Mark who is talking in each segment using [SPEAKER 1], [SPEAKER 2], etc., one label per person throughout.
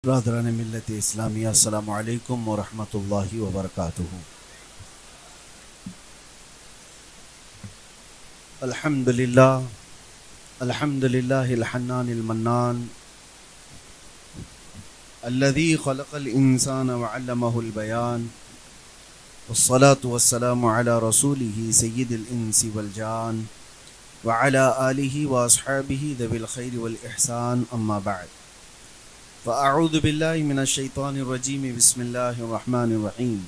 [SPEAKER 1] برادران ملت اسلامیہ السلام علیکم ورحمۃ اللہ وبرکاتہ۔ الحمد للہ الحنان المنان الذي خلق الانسان وعلمه البیان والصلاة والسلام على رسوله سید الانس والجان وعلى آلہ واصحابہ ذوی الخیر والاحسان، اما بعد فاعوذ باللہ من الشیطان الرجیم، بسم اللہ الرحمن الرحیم۔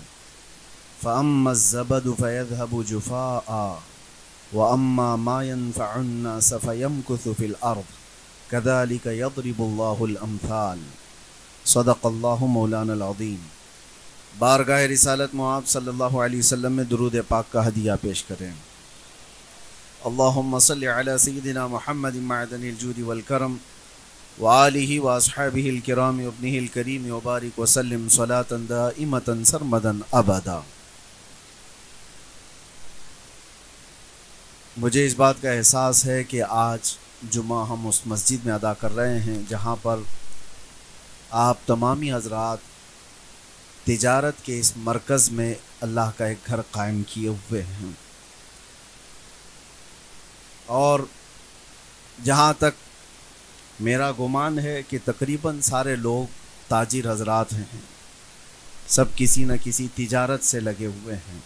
[SPEAKER 1] فاما الزبد فيذهب جفاء واما ما ينفع الناس فيمكث في الارض كذلك يضرب الله الامثال، صدق اللہ مولانا العظیم۔ بارگاہ رسالت معاب صلی اللہ علیہ وسلم میں درود پاک کا ہدیہ پیش کریں۔ اللہم صلی علی سیدنا محمد معدن الجود والکرم وآلہ واصحابہ الکرام وابنہ الکریم وبارک وسلم صلاۃ دائمۃ سرمدا ابدا۔ مجھے اس بات کا احساس ہے کہ آج جمعہ ہم اس مسجد میں ادا کر رہے ہیں جہاں پر آپ تمامی حضرات تجارت کے اس مرکز میں اللہ کا ایک گھر قائم کیے ہوئے ہیں، اور جہاں تک میرا گمان ہے کہ تقریباً سارے لوگ تاجر حضرات ہیں، سب کسی نہ کسی تجارت سے لگے ہوئے ہیں۔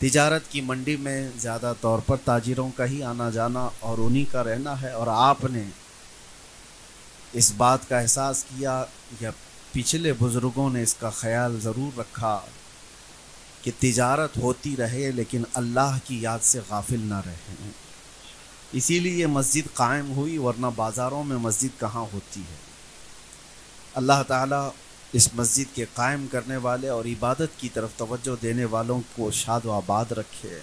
[SPEAKER 1] تجارت کی منڈی میں زیادہ طور پر تاجروں کا ہی آنا جانا اور انہی کا رہنا ہے، اور آپ نے اس بات کا احساس کیا یا پچھلے بزرگوں نے اس کا خیال ضرور رکھا کہ تجارت ہوتی رہے لیکن اللہ کی یاد سے غافل نہ رہیں۔ اسی لیے یہ مسجد قائم ہوئی، ورنہ بازاروں میں مسجد کہاں ہوتی ہے۔ اللہ تعالیٰ اس مسجد کے قائم کرنے والے اور عبادت کی طرف توجہ دینے والوں کو شاد و آباد رکھے،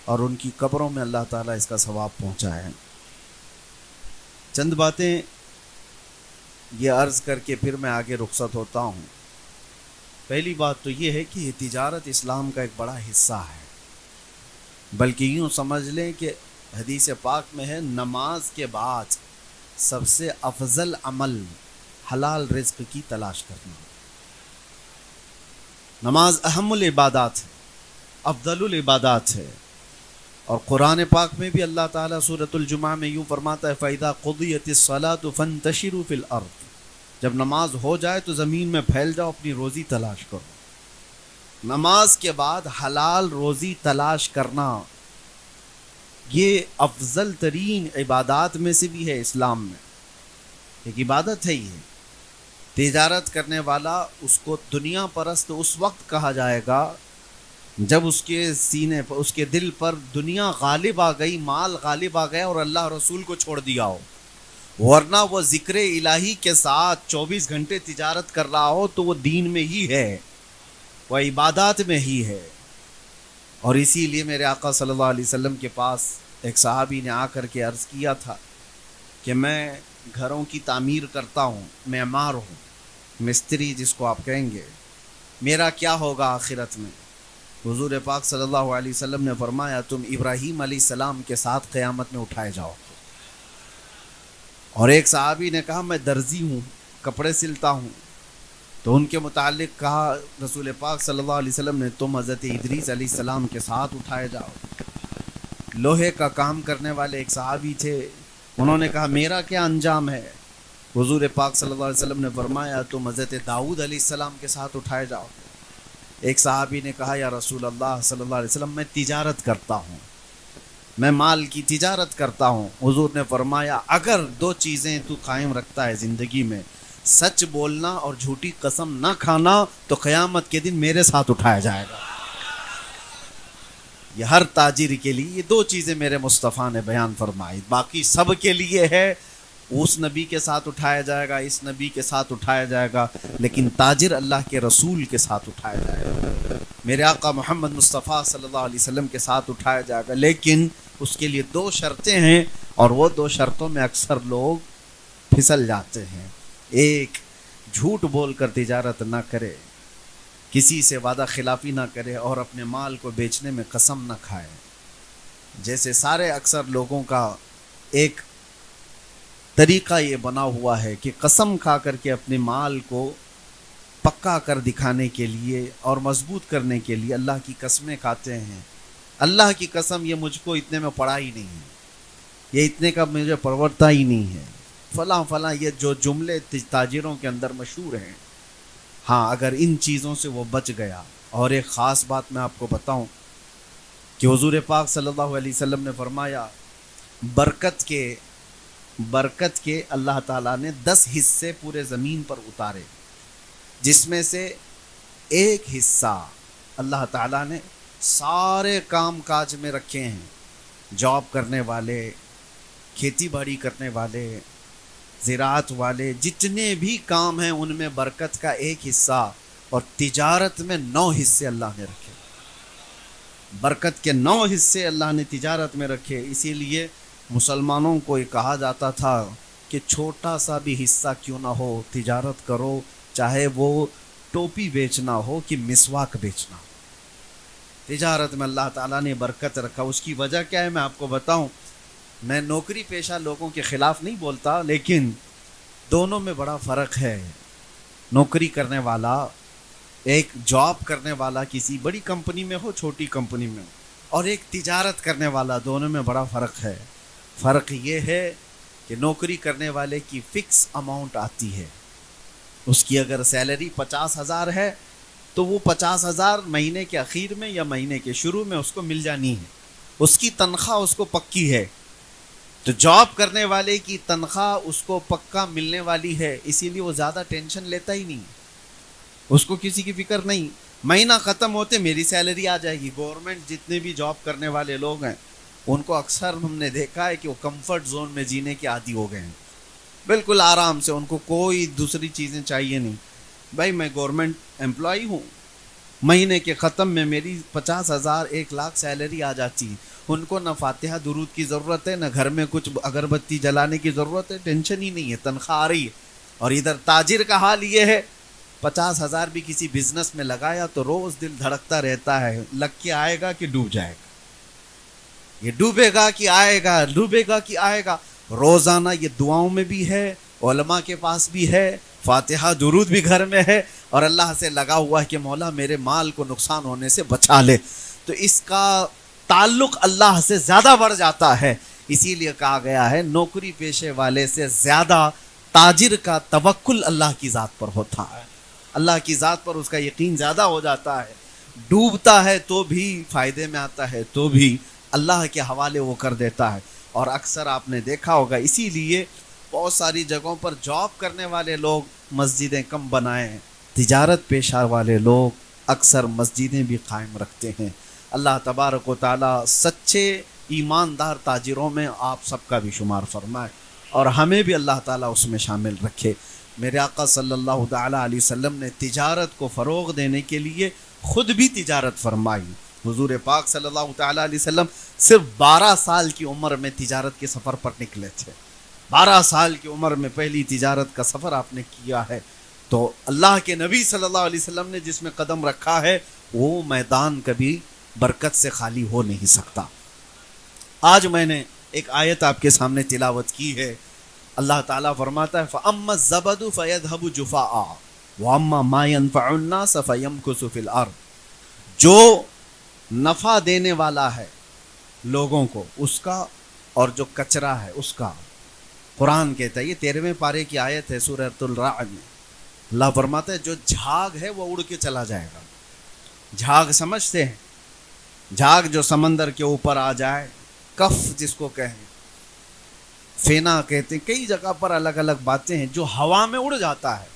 [SPEAKER 1] اور ان کی قبروں میں اللہ تعالیٰ اس کا ثواب پہنچائے۔ چند باتیں یہ عرض کر کے پھر میں آگے رخصت ہوتا ہوں۔ پہلی بات تو یہ ہے کہ یہ تجارت اسلام کا ایک بڑا حصہ ہے، بلکہ یوں سمجھ لیں کہ حدیث پاک میں ہے نماز کے بعد سب سے افضل عمل حلال رزق کی تلاش کرنا۔ نماز اہم العبادات ہے، افضل العبادات ہے، اور قرآن پاک میں بھی اللہ تعالیٰ سورۃ الجمعہ میں یوں فرماتا ہے فَإِذَا قُضِيَتِ الصَّلَاةُ فَانتَشِرُوا فِي الْأَرْضِ، جب نماز ہو جائے تو زمین میں پھیل جاؤ، اپنی روزی تلاش کرو۔ نماز کے بعد حلال روزی تلاش کرنا یہ افضل ترین عبادات میں سے بھی ہے۔ اسلام میں ایک عبادت ہے یہ۔ تجارت کرنے والا اس کو دنیا پرست اس وقت کہا جائے گا جب اس کے سینے پر، اس کے دل پر دنیا غالب آ گئی، مال غالب آ گیا اور اللہ رسول کو چھوڑ دیا ہو، ورنہ وہ ذکر الہی کے ساتھ 24 گھنٹے تجارت کر رہا ہو تو وہ دین میں ہی ہے، وہ عبادات میں ہی ہے۔ اور اسی لیے میرے آقا صلی اللہ علیہ وسلم کے پاس ایک صحابی نے آ کر کے عرض کیا تھا کہ میں گھروں کی تعمیر کرتا ہوں، معمار ہوں، مستری جس کو آپ کہیں گے، میرا کیا ہوگا آخرت میں؟ حضور پاک صلی اللہ علیہ وسلم نے فرمایا تم ابراہیم علیہ السلام کے ساتھ قیامت میں اٹھائے جاؤ۔ اور ایک صحابی نے کہا میں درزی ہوں، کپڑے سلتا ہوں، تو ان کے متعلق کہا رسول پاک صلی اللہ علیہ وسلم نے تم حضرت ادریس علیہ السلام کے ساتھ اٹھائے جاؤ۔ لوہے کا کام کرنے والے ایک صحابی تھے، انہوں نے کہا میرا کیا انجام ہے؟ حضور پاک صلی اللہ علیہ وسلم نے فرمایا تم حضرت داؤد علیہ السلام کے ساتھ اٹھائے جاؤ۔ ایک صحابی نے کہا یا رسول اللہ صلی اللہ علیہ وسلم میں تجارت کرتا ہوں، میں مال کی تجارت کرتا ہوں۔ حضور نے فرمایا اگر دو چیزیں تو قائم رکھتا ہے زندگی میں، سچ بولنا اور جھوٹی قسم نہ کھانا، تو قیامت کے دن میرے ساتھ اٹھایا جائے گا۔ یہ ہر تاجر کے لیے یہ دو چیزیں میرے مصطفیٰ نے بیان فرمائی، باقی سب کے لیے ہے اس نبی کے ساتھ اٹھایا جائے گا، اس نبی کے ساتھ اٹھایا جائے گا، لیکن تاجر اللہ کے رسول کے ساتھ اٹھایا جائے گا، میرے آقا محمد مصطفیٰ صلی اللہ علیہ وسلم کے ساتھ اٹھایا جائے گا۔ لیکن اس کے لیے دو شرطیں ہیں، اور وہ دو شرطوں میں اکثر لوگ پھسل جاتے ہیں۔ ایک، جھوٹ بول کر تجارت نہ کرے، کسی سے وعدہ خلافی نہ کرے، اور اپنے مال کو بیچنے میں قسم نہ کھائے۔ جیسے سارے اکثر لوگوں کا ایک طریقہ یہ بنا ہوا ہے کہ قسم کھا کر کے اپنے مال کو پکا کر دکھانے کے لیے اور مضبوط کرنے کے لیے اللہ کی قسمیں کھاتے ہیں. اللہ کی قسم یہ مجھ کو اتنے میں پڑا ہی نہیں ہے، یہ اتنے کا مجھے پرورتا ہی نہیں ہے، فلاں فلاں، یہ جو جملے تاجروں کے اندر مشہور ہیں. ہاں، اگر ان چیزوں سے وہ بچ گیا. اور ایک خاص بات میں آپ کو بتاؤں کہ حضور پاک صلی اللہ علیہ وسلم نے فرمایا برکت کے اللہ تعالیٰ نے 10 حصے پورے زمین پر اتارے، جس میں سے ایک حصہ اللہ تعالیٰ نے سارے کام کاج میں رکھے ہیں. جاب کرنے والے، کھیتی باڑی کرنے والے، زراعت والے، جتنے بھی کام ہیں ان میں برکت کا ایک حصہ، اور تجارت میں 9 حصے اللہ نے رکھے. برکت کے 9 حصے اللہ نے تجارت میں رکھے. اسی لیے مسلمانوں کو یہ کہا جاتا تھا کہ چھوٹا سا بھی حصہ کیوں نہ ہو تجارت کرو، چاہے وہ ٹوپی بیچنا ہو کہ مسواک بیچنا ہو. تجارت میں اللہ تعالیٰ نے برکت رکھا. اس کی وجہ کیا ہے میں آپ کو بتاؤں. میں نوکری پیشہ لوگوں کے خلاف نہیں بولتا، لیکن دونوں میں بڑا فرق ہے. نوکری کرنے والا، ایک جاب کرنے والا کسی بڑی کمپنی میں ہو، چھوٹی کمپنی میں ہو، اور ایک تجارت کرنے والا، دونوں میں بڑا فرق ہے. فرق یہ ہے کہ نوکری کرنے والے کی فکس اماؤنٹ آتی ہے. اس کی اگر سیلری 50,000 ہے تو وہ 50,000 مہینے کے اخیر میں یا مہینے کے شروع میں اس کو مل جانی ہے. اس کی تنخواہ اس کو پکی ہے. تو جاب کرنے والے کی تنخواہ اس کو پکا ملنے والی ہے، اسی لیے وہ زیادہ ٹینشن لیتا ہی نہیں، اس کو کسی کی فکر نہیں. مہینہ ختم ہوتے میری سیلری آ جائے گی. گورنمنٹ جتنے بھی جاب کرنے والے لوگ ہیں ان کو اکثر ہم نے دیکھا ہے کہ وہ کمفرٹ زون میں جینے کے عادی ہو گئے ہیں. بالکل آرام سے، ان کو کوئی دوسری چیزیں چاہیے نہیں. بھائی میں گورنمنٹ امپلائی ہوں، مہینے کے ختم میں میری 50,000 1,00,000 سیلری آ جاتی. ان کو نہ فاتحہ درود کی ضرورت ہے، نہ گھر میں کچھ اگربتی جلانے کی ضرورت ہے، ٹینشن ہی نہیں ہے، تنخواہ آ رہی ہے. اور ادھر تاجر کا حال یہ ہے 50,000 بھی کسی بزنس میں لگایا تو روز دل دھڑکتا رہتا ہے، لگ کے آئے گا کہ ڈوب جائے گا، یہ ڈوبے گا کہ آئے گا، ڈوبے گا کہ آئے گا. روزانہ یہ دعاؤں میں بھی ہے، علماء کے پاس بھی ہے، فاتحہ درود بھی گھر میں ہے، اور اللہ سے لگا ہوا ہے کہ مولا میرے مال کو نقصان ہونے سے بچا لے. تو اس کا تعلق اللہ سے زیادہ بڑھ جاتا ہے. اسی لیے کہا گیا ہے نوکری پیشے والے سے زیادہ تاجر کا توکل اللہ کی ذات پر ہوتا ہے. اللہ کی ذات پر اس کا یقین زیادہ ہو جاتا ہے. ڈوبتا ہے تو بھی فائدے میں آتا ہے تو بھی اللہ کے حوالے وہ کر دیتا ہے. اور اکثر آپ نے دیکھا ہوگا اسی لیے بہت ساری جگہوں پر جاب کرنے والے لوگ مسجدیں کم بنائے ہیں، تجارت پیشہ والے لوگ اکثر مسجدیں بھی قائم رکھتے ہیں. اللہ تبارک و تعالیٰ سچے ایماندار تاجروں میں آپ سب کا بھی شمار فرمائے، اور ہمیں بھی اللہ تعالیٰ اس میں شامل رکھے. میرے آقا صلی اللہ تعالیٰ علیہ وسلم نے تجارت کو فروغ دینے کے لیے خود بھی تجارت فرمائی. حضور پاک صلی اللہ تعالیٰ علیہ وسلم صرف 12 سال کی عمر میں تجارت کے سفر پر نکلے تھے. 12 سال کی عمر میں پہلی تجارت کا سفر آپ نے کیا ہے. تو اللہ کے نبی صلی اللہ علیہ وسلم نے جس میں قدم رکھا ہے وہ میدان کبھی برکت سے خالی ہو نہیں سکتا. آج میں نے ایک آیت آپ کے سامنے تلاوت کی ہے. اللہ تعالیٰ فرماتا ہے فَأَمَّا الزَّبَدُ فَيَذْهَبُ جُفَاءً وَأَمَّا مَا يَنْفَعُ النَّاسَ فَيَمْكُثُ فِي الْأَرْضِ. جو نفع دینے والا ہے لوگوں کو اس کا، اور جو کچرا ہے اس کا. قرآن کہتا ہے، یہ 13ویں پارے کی آیت ہے سورۃ الرعد میں. اللہ فرماتا ہے جو جھاگ ہے وہ اڑ کے چلا جائے گا. جھاگ سمجھتے ہیں؟ جھاگ جو سمندر کے اوپر آ جائے، کف جس کو کہیں، فینا کہتے ہیں، کئی جگہ پر الگ الگ باتیں ہیں. جو ہوا میں اڑ جاتا ہے،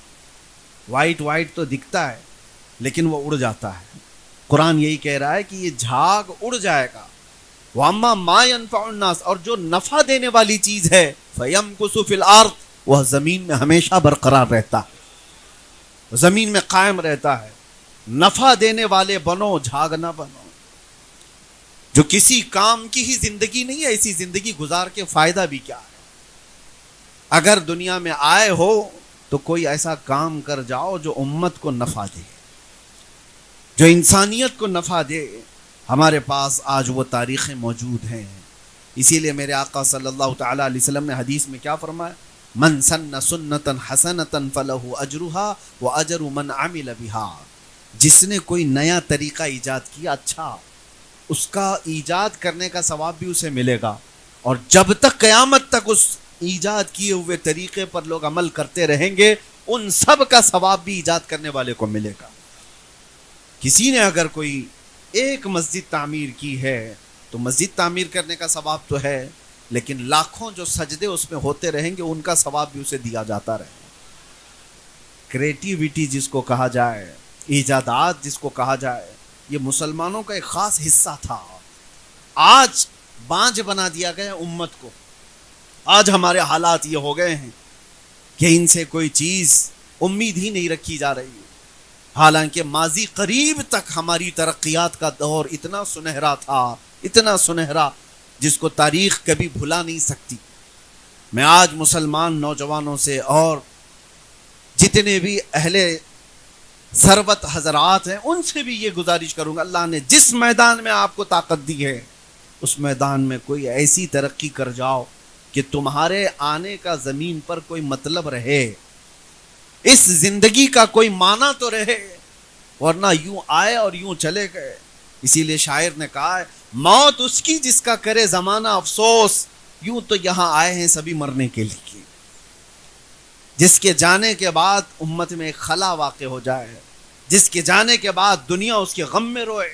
[SPEAKER 1] وائٹ وائٹ تو دکھتا ہے لیکن وہ اڑ جاتا ہے. قرآن یہی کہہ رہا ہے کہ یہ جھاگ اڑ جائے گا. وَأَمَّا مَا يَنْفَعُ النَّاسَ، اور جو نفع دینے والی چیز ہے فَيَمْكُثُ فِي الْأَرْضِ، وہ زمین میں ہمیشہ برقرار رہتا ہے، زمین میں قائم رہتا ہے. نفع دینے والے بنو، جھاگ نہ بنو. جو کسی کام کی ہی زندگی نہیں ہے، ایسی زندگی گزار کے فائدہ بھی کیا ہے. اگر دنیا میں آئے ہو تو کوئی ایسا کام کر جاؤ جو امت کو نفع دے، جو انسانیت کو نفع دے. ہمارے پاس آج وہ تاریخیں موجود ہیں. اسی لیے میرے آقا صلی اللہ تعالیٰ علیہ وسلم نے حدیث میں کیا فرمایا، من سن سنتا حسنتا فلہ اجرہا واجر من عمل بہا، جس نے کوئی نیا طریقہ ایجاد کیا اچھا، اس کا ایجاد کرنے کا ثواب بھی اسے ملے گا، اور جب تک قیامت تک اس ایجاد کیے ہوئے طریقے پر لوگ عمل کرتے رہیں گے ان سب کا ثواب بھی ایجاد کرنے والے کو ملے گا۔ کسی نے اگر کوئی ایک مسجد تعمیر کی ہے تو مسجد تعمیر کرنے کا ثواب تو ہے، لیکن لاکھوں جو سجدے اس میں ہوتے رہیں گے ان کا ثواب بھی اسے دیا جاتا رہے گا۔ کریٹیوٹی جس کو کہا جائے، ایجادات جس کو کہا جائے، یہ مسلمانوں کا ایک خاص حصہ تھا۔ آج بانجھ بنا دیا گیا امت کو، آج ہمارے حالات یہ ہو گئے ہیں کہ ان سے کوئی چیز امید ہی نہیں رکھی جا رہی ہے، حالانکہ ماضی قریب تک ہماری ترقیات کا دور اتنا سنہرا تھا، اتنا سنہرا جس کو تاریخ کبھی بھلا نہیں سکتی۔ میں آج مسلمان نوجوانوں سے اور جتنے بھی اہل ثروت حضرات ہیں ان سے بھی یہ گزارش کروں گا، اللہ نے جس میدان میں آپ کو طاقت دی ہے اس میدان میں کوئی ایسی ترقی کر جاؤ کہ تمہارے آنے کا زمین پر کوئی مطلب رہے، اس زندگی کا کوئی معنی تو رہے، ورنہ یوں آئے اور یوں چلے گئے۔ اسی لیے شاعر نے کہا ہے موت اس کی جس کا کرے زمانہ افسوس، یوں تو یہاں آئے ہیں سبھی مرنے کے لیے۔ جس کے جانے کے بعد امت میں ایک خلا واقع ہو جائے، جس کے جانے کے بعد دنیا اس کے غم میں روئے،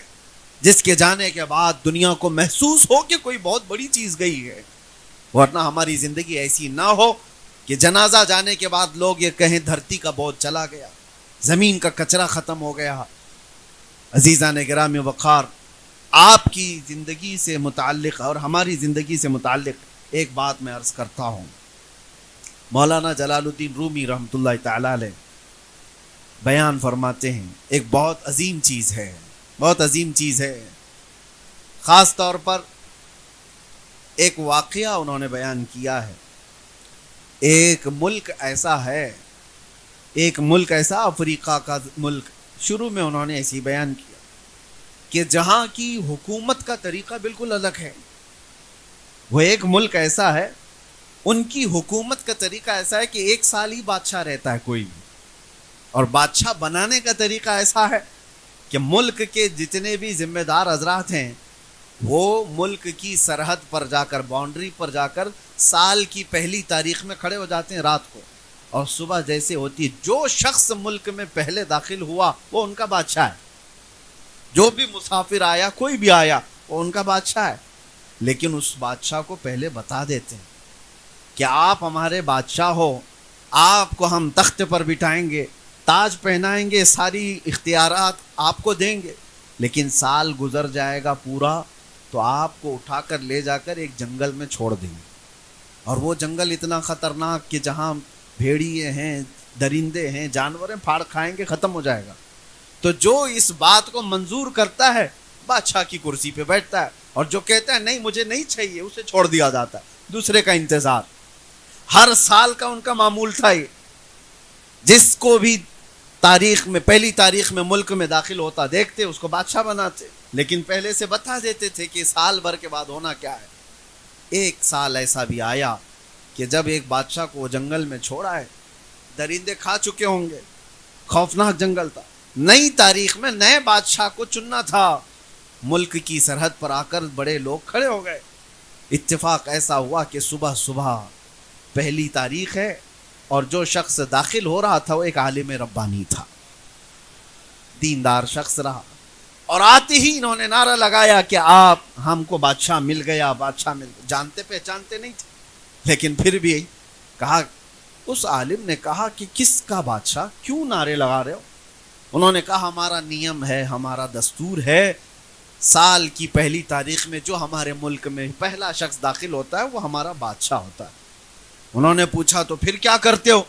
[SPEAKER 1] جس کے جانے کے بعد دنیا کو محسوس ہو کہ کوئی بہت بڑی چیز گئی ہے، ورنہ ہماری زندگی ایسی نہ ہو کہ جنازہ جانے کے بعد لوگ یہ کہیں دھرتی کا بوجھ چلا گیا، زمین کا کچرا ختم ہو گیا۔ عزیزان گرامی وقار، آپ کی زندگی سے متعلق اور ہماری زندگی سے متعلق ایک بات میں عرض کرتا ہوں۔ مولانا جلال الدین رومی رحمۃ اللہ تعالی علیہ بیان فرماتے ہیں ایک بہت عظیم چیز ہے، بہت عظیم چیز ہے، خاص طور پر ایک واقعہ انہوں نے بیان کیا ہے۔ ایک ملک ایسا ہے، ایک ملک ایسا افریقہ کا ملک، شروع میں انہوں نے ایسی بیان کیا کہ جہاں کی حکومت کا طریقہ بالکل الگ ہے۔ وہ ایک ملک ایسا ہے، ان کی حکومت کا طریقہ ایسا ہے کہ 1 سال ہی بادشاہ رہتا ہے کوئی بھی، اور بادشاہ بنانے کا طریقہ ایسا ہے کہ ملک کے جتنے بھی ذمہ دار حضرات ہیں وہ ملک کی سرحد پر جا کر، باؤنڈری پر جا کر سال کی پہلی تاریخ میں کھڑے ہو جاتے ہیں رات کو، اور صبح جیسے ہوتی ہے جو شخص ملک میں پہلے داخل ہوا وہ ان کا بادشاہ ہے، جو بھی مسافر آیا، کوئی بھی آیا، وہ ان کا بادشاہ ہے۔ لیکن اس بادشاہ کو پہلے بتا دیتے ہیں کہ آپ ہمارے بادشاہ ہو، آپ کو ہم تخت پر بٹھائیں گے، تاج پہنائیں گے، ساری اختیارات آپ کو دیں گے، لیکن سال گزر جائے گا پورا تو آپ کو اٹھا کر لے جا کر ایک جنگل میں چھوڑ دیں گے، اور وہ جنگل اتنا خطرناک کہ جہاں بھیڑیے ہیں، درندے ہیں، جانور ہیں، پھاڑ کھائیں گے، ختم ہو جائے گا۔ تو جو اس بات کو منظور کرتا ہے بادشاہ کی کرسی پہ بیٹھتا ہے، اور جو کہتا ہے نہیں مجھے نہیں چاہیے اسے چھوڑ دیا جاتا ہے، دوسرے کا انتظار۔ ہر سال کا ان کا معمول تھا یہ، جس کو بھی تاریخ میں، پہلی تاریخ میں ملک میں داخل ہوتا دیکھتے اس کو بادشاہ بناتے، لیکن پہلے سے بتا دیتے تھے کہ سال بھر کے بعد ہونا کیا ہے۔ ایک سال ایسا بھی آیا کہ جب ایک بادشاہ کو وہ جنگل میں چھوڑا ہے، درندے کھا چکے ہوں گے، خوفناک جنگل تھا، نئی تاریخ میں نئے بادشاہ کو چننا تھا، ملک کی سرحد پر آ کر بڑے لوگ کھڑے ہو گئے۔ اتفاق ایسا ہوا کہ صبح صبح پہلی تاریخ ہے، اور جو شخص داخل ہو رہا تھا وہ ایک عالم ربانی تھا، دیندار شخص رہا، اور آتے ہی انہوں نے نعرہ لگایا کہ آپ ہم کو بادشاہ مل گیا، بادشاہ مل گیا۔ جانتے پہچانتے نہیں تھے، لیکن پھر بھی کہا، اس عالم نے کہا کہ کس کا بادشاہ، کیوں نعرے لگا رہے ہو؟ انہوں نے کہا ہمارا نیم ہے، ہمارا دستور ہے، سال کی پہلی تاریخ میں جو ہمارے ملک میں پہلا شخص داخل ہوتا ہے وہ ہمارا بادشاہ ہوتا ہے۔ انہوں نے پوچھا تو پھر کیا کرتے ہو؟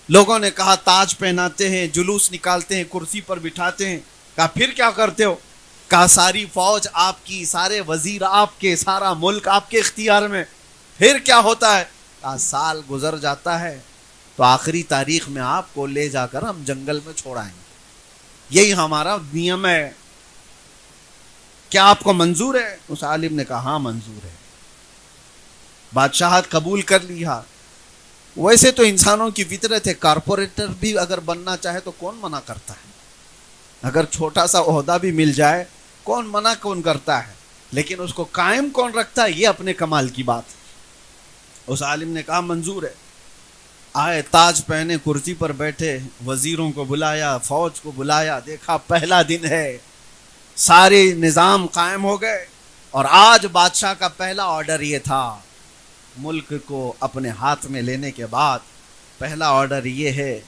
[SPEAKER 1] لوگوں نے کہا تاج پہناتے ہیں، جلوس نکالتے ہیں، کرسی پر بٹھاتے ہیں۔ کہا پھر کیا کرتے ہو؟ کہا ساری فوج آپ کی، سارے وزیر آپ کے، سارا ملک آپ کے اختیار میں۔ پھر کیا ہوتا ہے؟ کہا سال گزر جاتا ہے تو آخری تاریخ میں آپ کو لے جا کر ہم جنگل میں چھوڑائیں گے، یہی ہمارا نیم ہے، کیا آپ کو منظور ہے؟ اس عالم نے کہا ہاں منظور ہے، بادشاہت قبول کر لیا۔ ویسے تو انسانوں کی فطرت ہے، کارپوریٹر بھی اگر بننا چاہے تو کون منع کرتا ہے؟ اگر چھوٹا سا عہدہ بھی مل جائے کون منع کون کرتا ہے؟ لیکن اس کو قائم کون رکھتا ہے؟ یہ اپنے کمال کی بات ہے۔ اس عالم نے کہا منظور ہے۔ آئے، تاج پہنے، کرسی پر بیٹھے، وزیروں کو بلایا، فوج کو بلایا، دیکھا پہلا دن ہے، سارے نظام قائم ہو گئے، اور آج بادشاہ کا پہلا آرڈر یہ تھا، ملک کو اپنے ہاتھ میں لینے کے بعد پہلا آرڈر یہ ہے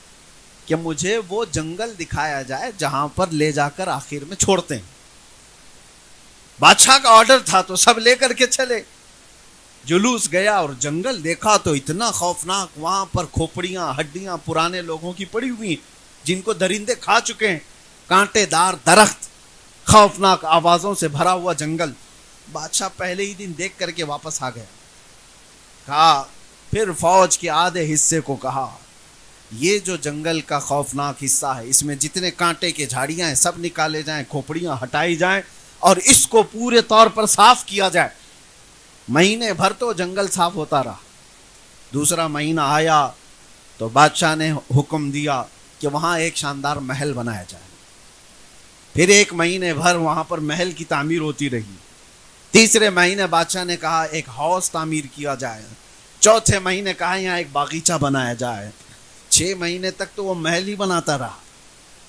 [SPEAKER 1] کہ مجھے وہ جنگل دکھایا جائے جہاں پر لے جا کر آخر میں چھوڑتے ہیں۔ بادشاہ کا آرڈر تھا تو سب لے کر کے چلے، جلوس گیا اور جنگل دیکھا تو اتنا خوفناک، وہاں پر کھوپڑیاں، ہڈیاں پرانے لوگوں کی پڑی ہوئی جن کو درندے کھا چکے ہیں، کانٹے دار درخت، خوفناک آوازوں سے بھرا ہوا جنگل۔ بادشاہ پہلے ہی دن دیکھ کر کے واپس آ گیا۔ کہا، پھر فوج کے آدھے حصے کو کہا یہ جو جنگل کا خوفناک حصہ ہے، اس میں جتنے کانٹے کے جھاڑیاں ہیں سب نکالے جائیں، کھوپڑیاں ہٹائی جائیں اور اس کو پورے طور پر صاف کیا جائے۔ مہینے بھر تو جنگل صاف ہوتا رہا۔ دوسرا مہینہ آیا تو بادشاہ نے حکم دیا کہ وہاں ایک شاندار محل بنایا جائے۔ پھر ایک مہینے بھر وہاں پر محل کی تعمیر ہوتی رہی۔ تیسرے مہینے بادشاہ نے کہا ایک ہاؤس تعمیر کیا جائے۔ چوتھے مہینے کہا یہاں ایک باغیچہ بنایا جائے۔ 6 مہینے تک تو وہ محل ہی بناتا رہا۔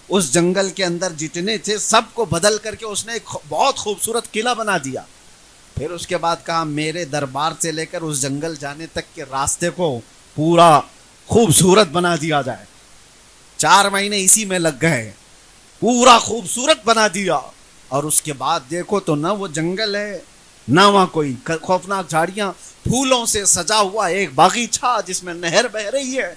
[SPEAKER 1] اس جنگل کے اندر جتنے تھے سب کو بدل کر کے اس نے ایک بہت خوبصورت قلعہ بنا دیا۔ پھر اس کے بعد کہا میرے دربار سے لے کر اس جنگل جانے تک کے راستے کو پورا خوبصورت بنا دیا جائے۔ 4 مہینے اسی میں لگ گئے، پورا خوبصورت بنا دیا۔ اور اس کے بعد دیکھو تو نہ وہ جنگل ہے، نہ وہاں کوئی خوفناک جھاڑیاں، پھولوں سے سجا ہوا ایک باغیچہ جس میں نہر بہ رہی ہے،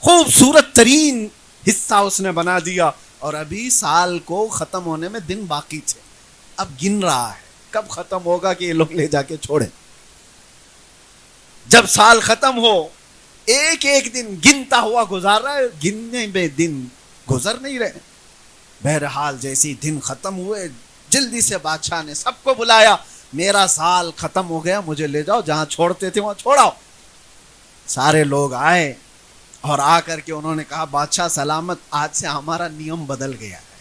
[SPEAKER 1] خوبصورت ترین حصہ اس نے بنا دیا۔ اور ابھی سال کو ختم ہونے میں دن باقی تھے، اب گن رہا ہے کب ختم ہوگا کہ یہ لوگ لے جا کے چھوڑیں۔ جب سال ختم ہو، ایک ایک دن گنتا ہوا گزار رہا ہے، گننے میں دن گزر نہیں رہے۔ بہرحال جیسی دن ختم ہوئے، جلدی سے بادشاہ نے سب کو بلایا، میرا سال ختم ہو گیا، مجھے لے جاؤ، جہاں چھوڑتے تھے وہاں چھوڑاؤ۔ سارے لوگ آئے اور آ کر کے انہوں نے کہا بادشاہ سلامت، آج سے ہمارا نیم بدل گیا ہے،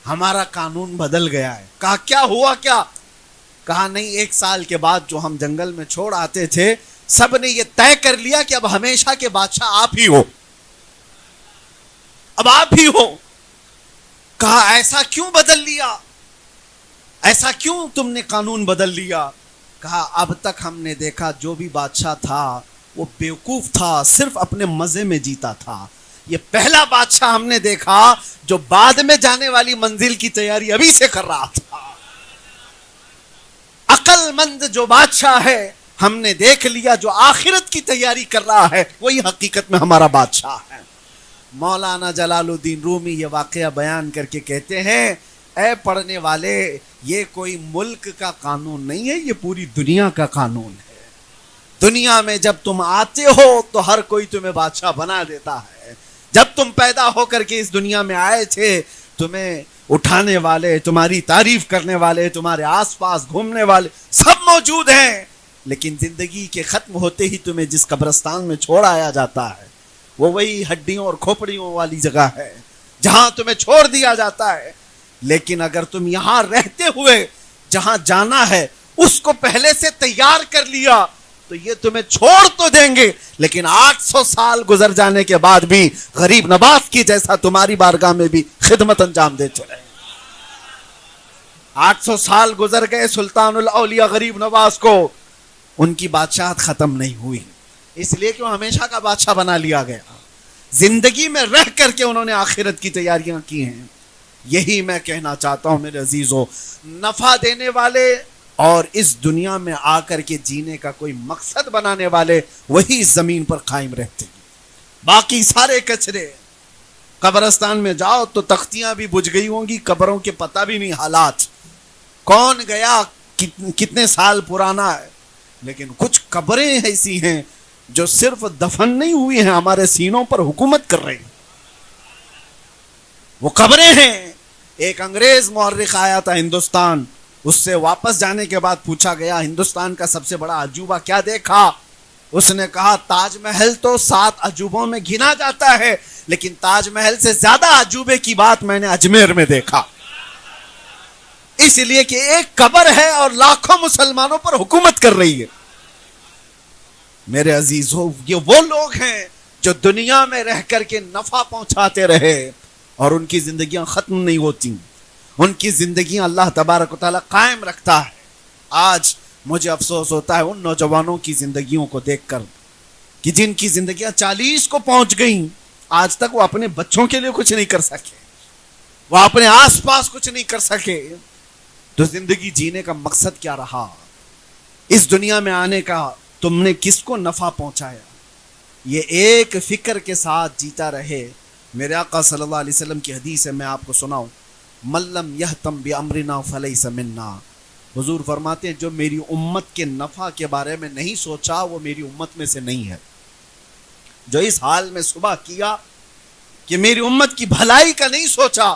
[SPEAKER 1] ہمارا قانون بدل گیا ہے۔ کہا کیا ہوا کیا؟ کہا نہیں، 1 سال کے بعد جو ہم جنگل میں چھوڑ آتے تھے سب نے یہ طے کر لیا کہ اب ہمیشہ کے بادشاہ آپ ہی ہو، اب آپ ہی ہو۔ کہا ایسا کیوں بدل لیا، ایسا کیوں تم نے قانون بدل لیا؟ کہا اب تک ہم نے دیکھا جو بھی بادشاہ تھا وہ بیوقوف تھا، صرف اپنے مزے میں جیتا تھا۔ یہ پہلا بادشاہ ہم نے دیکھا جو بعد میں جانے والی منزل کی تیاری ابھی سے کر رہا تھا۔ عقل مند جو بادشاہ ہے ہم نے دیکھ لیا، جو آخرت کی تیاری کر رہا ہے وہی حقیقت میں ہمارا بادشاہ ہے۔ مولانا جلال الدین رومی یہ واقعہ بیان کر کے کہتے ہیں، اے پڑھنے والے، یہ کوئی ملک کا قانون نہیں ہے، یہ پوری دنیا کا قانون ہے۔ دنیا میں جب تم آتے ہو تو ہر کوئی تمہیں بادشاہ بنا دیتا ہے۔ جب تم پیدا ہو کر کے اس دنیا میں آئے تھے، تمہیں اٹھانے والے، تمہاری تعریف کرنے والے، تمہارے آس پاس گھومنے والے سب موجود ہیں، لیکن زندگی کے ختم ہوتے ہی تمہیں جس قبرستان میں چھوڑ آیا جاتا ہے وہ وہی ہڈیوں اور کھوپڑیوں والی جگہ ہے جہاں تمہیں چھوڑ دیا جاتا ہے۔ لیکن اگر تم یہاں رہتے ہوئے جہاں جانا ہے اس کو پہلے سے تیار کر لیا تو یہ تمہیں چھوڑ تو دیں گے، لیکن 800 سال گزر جانے کے بعد بھی غریب نواز کی جیسا تمہاری بارگاہ میں بھی خدمت انجام دیتے رہے۔ 800 سال گزر گئے سلطان الاولیاء غریب نواز کو، ان کی بادشاہت ختم نہیں ہوئی، اس لیے کہ وہ ہمیشہ کا بادشاہ بنا لیا گیا۔ زندگی میں رہ کر کے انہوں نے آخرت کی تیاریاں کی ہیں۔ یہی میں کہنا چاہتا ہوں میرے عزیزو، نفع دینے والے اور اس دنیا میں آ کر کے جینے کا کوئی مقصد بنانے والے وہی زمین پر قائم رہتے ہیں، باقی سارے کچرے۔ قبرستان میں جاؤ تو تختیاں بھی بجھ گئی ہوں گی، قبروں کے پتہ بھی نہیں حالات، کون گیا کتنے سال پرانا ہے، لیکن کچھ قبریں ایسی ہیں جو صرف دفن نہیں ہوئی ہیں، ہمارے سینوں پر حکومت کر رہی ہیں، وہ قبریں ہیں۔ ایک انگریز مورخ آیا تھا ہندوستان، اس سے واپس جانے کے بعد پوچھا گیا ہندوستان کا سب سے بڑا عجوبہ کیا دیکھا؟ اس نے کہا تاج محل تو 7 عجوبوں میں گنا جاتا ہے، لیکن تاج محل سے زیادہ عجوبے کی بات میں نے اجمیر میں دیکھا، اس لیے کہ ایک قبر ہے اور لاکھوں مسلمانوں پر حکومت کر رہی ہے۔ میرے عزیزو، یہ وہ لوگ ہیں جو دنیا میں رہ کر کے نفع پہنچاتے رہے اور ان کی زندگیاں ختم نہیں ہوتی، ان کی زندگیاں اللہ تبارک و تعالیٰ قائم رکھتا ہے۔ آج مجھے افسوس ہوتا ہے ان نوجوانوں کی زندگیوں کو دیکھ کر کہ جن کی زندگیاں 40 کو پہنچ گئیں، آج تک وہ اپنے بچوں کے لیے کچھ نہیں کر سکے، وہ اپنے آس پاس کچھ نہیں کر سکے۔ تو زندگی جینے کا مقصد کیا رہا؟ اس دنیا میں آنے کا تم نے کس کو نفع پہنچایا؟ یہ ایک فکر کے ساتھ جیتا رہے۔ میرے آقا صلی اللہ علیہ وسلم کی حدیث ہے، میں آپ کو سناؤں، من لم یہتم بامرنا فلیس منا۔ حضور فرماتے ہیں جو میری امت کے نفع کے بارے میں نہیں سوچا وہ میری امت میں سے نہیں ہے۔ جو اس حال میں صبح کیا کہ میری امت کی بھلائی کا نہیں سوچا،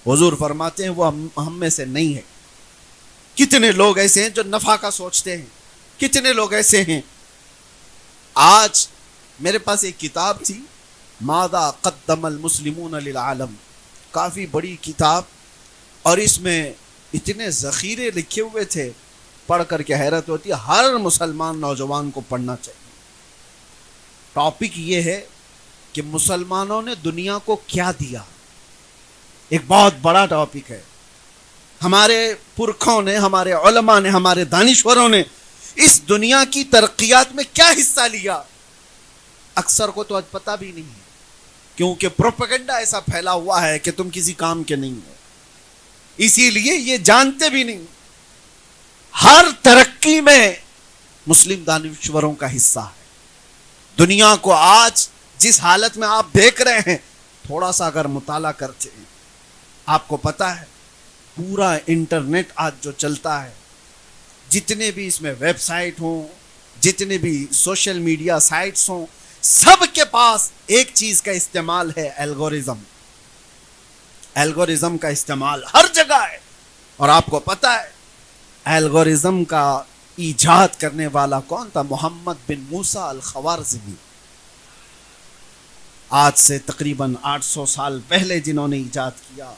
[SPEAKER 1] حضور فرماتے ہیں وہ ہم میں سے نہیں ہے۔ کتنے لوگ ایسے ہیں جو نفع کا سوچتے ہیں، کتنے لوگ ایسے ہیں۔ آج میرے پاس ایک کتاب تھی، ماذا قدم المسلمون للعالم، کافی بڑی کتاب، اور اس میں اتنے ذخیرے لکھے ہوئے تھے، پڑھ کر کے حیرت ہوتی ہے۔ ہر مسلمان نوجوان کو پڑھنا چاہیے۔ ٹاپک یہ ہے کہ مسلمانوں نے دنیا کو کیا دیا، ایک بہت بڑا ٹاپک ہے۔ ہمارے پرکھوں نے، ہمارے علماء نے، ہمارے دانشوروں نے اس دنیا کی ترقیات میں کیا حصہ لیا، اکثر کو تو آج پتہ بھی نہیں ہے، کیونکہ پروپیگنڈا ایسا پھیلا ہوا ہے کہ تم کسی کام کے نہیں ہو، اسی لیے یہ جانتے بھی نہیں۔ ہر ترقی میں مسلم دانشوروں کا حصہ ہے۔ دنیا کو آج جس حالت میں آپ دیکھ رہے ہیں، تھوڑا سا اگر مطالعہ کرتے ہیں آپ کو پتہ ہے پورا انٹرنیٹ آج جو چلتا ہے، جتنے بھی اس میں ویب سائٹ ہوں، جتنے بھی سوشل میڈیا سائٹس ہوں، سب کے پاس ایک چیز کا استعمال ہے، الگورزم۔ الگورزم کا استعمال ہر جگہ ہے، اور آپ کو پتہ ہے الگورزم کا ایجاد کرنے والا کون تھا؟ محمد بن موسیٰ الخوارزمی۔ آج سے تقریباً 800 سال پہلے جنہوں نے ایجاد کیا،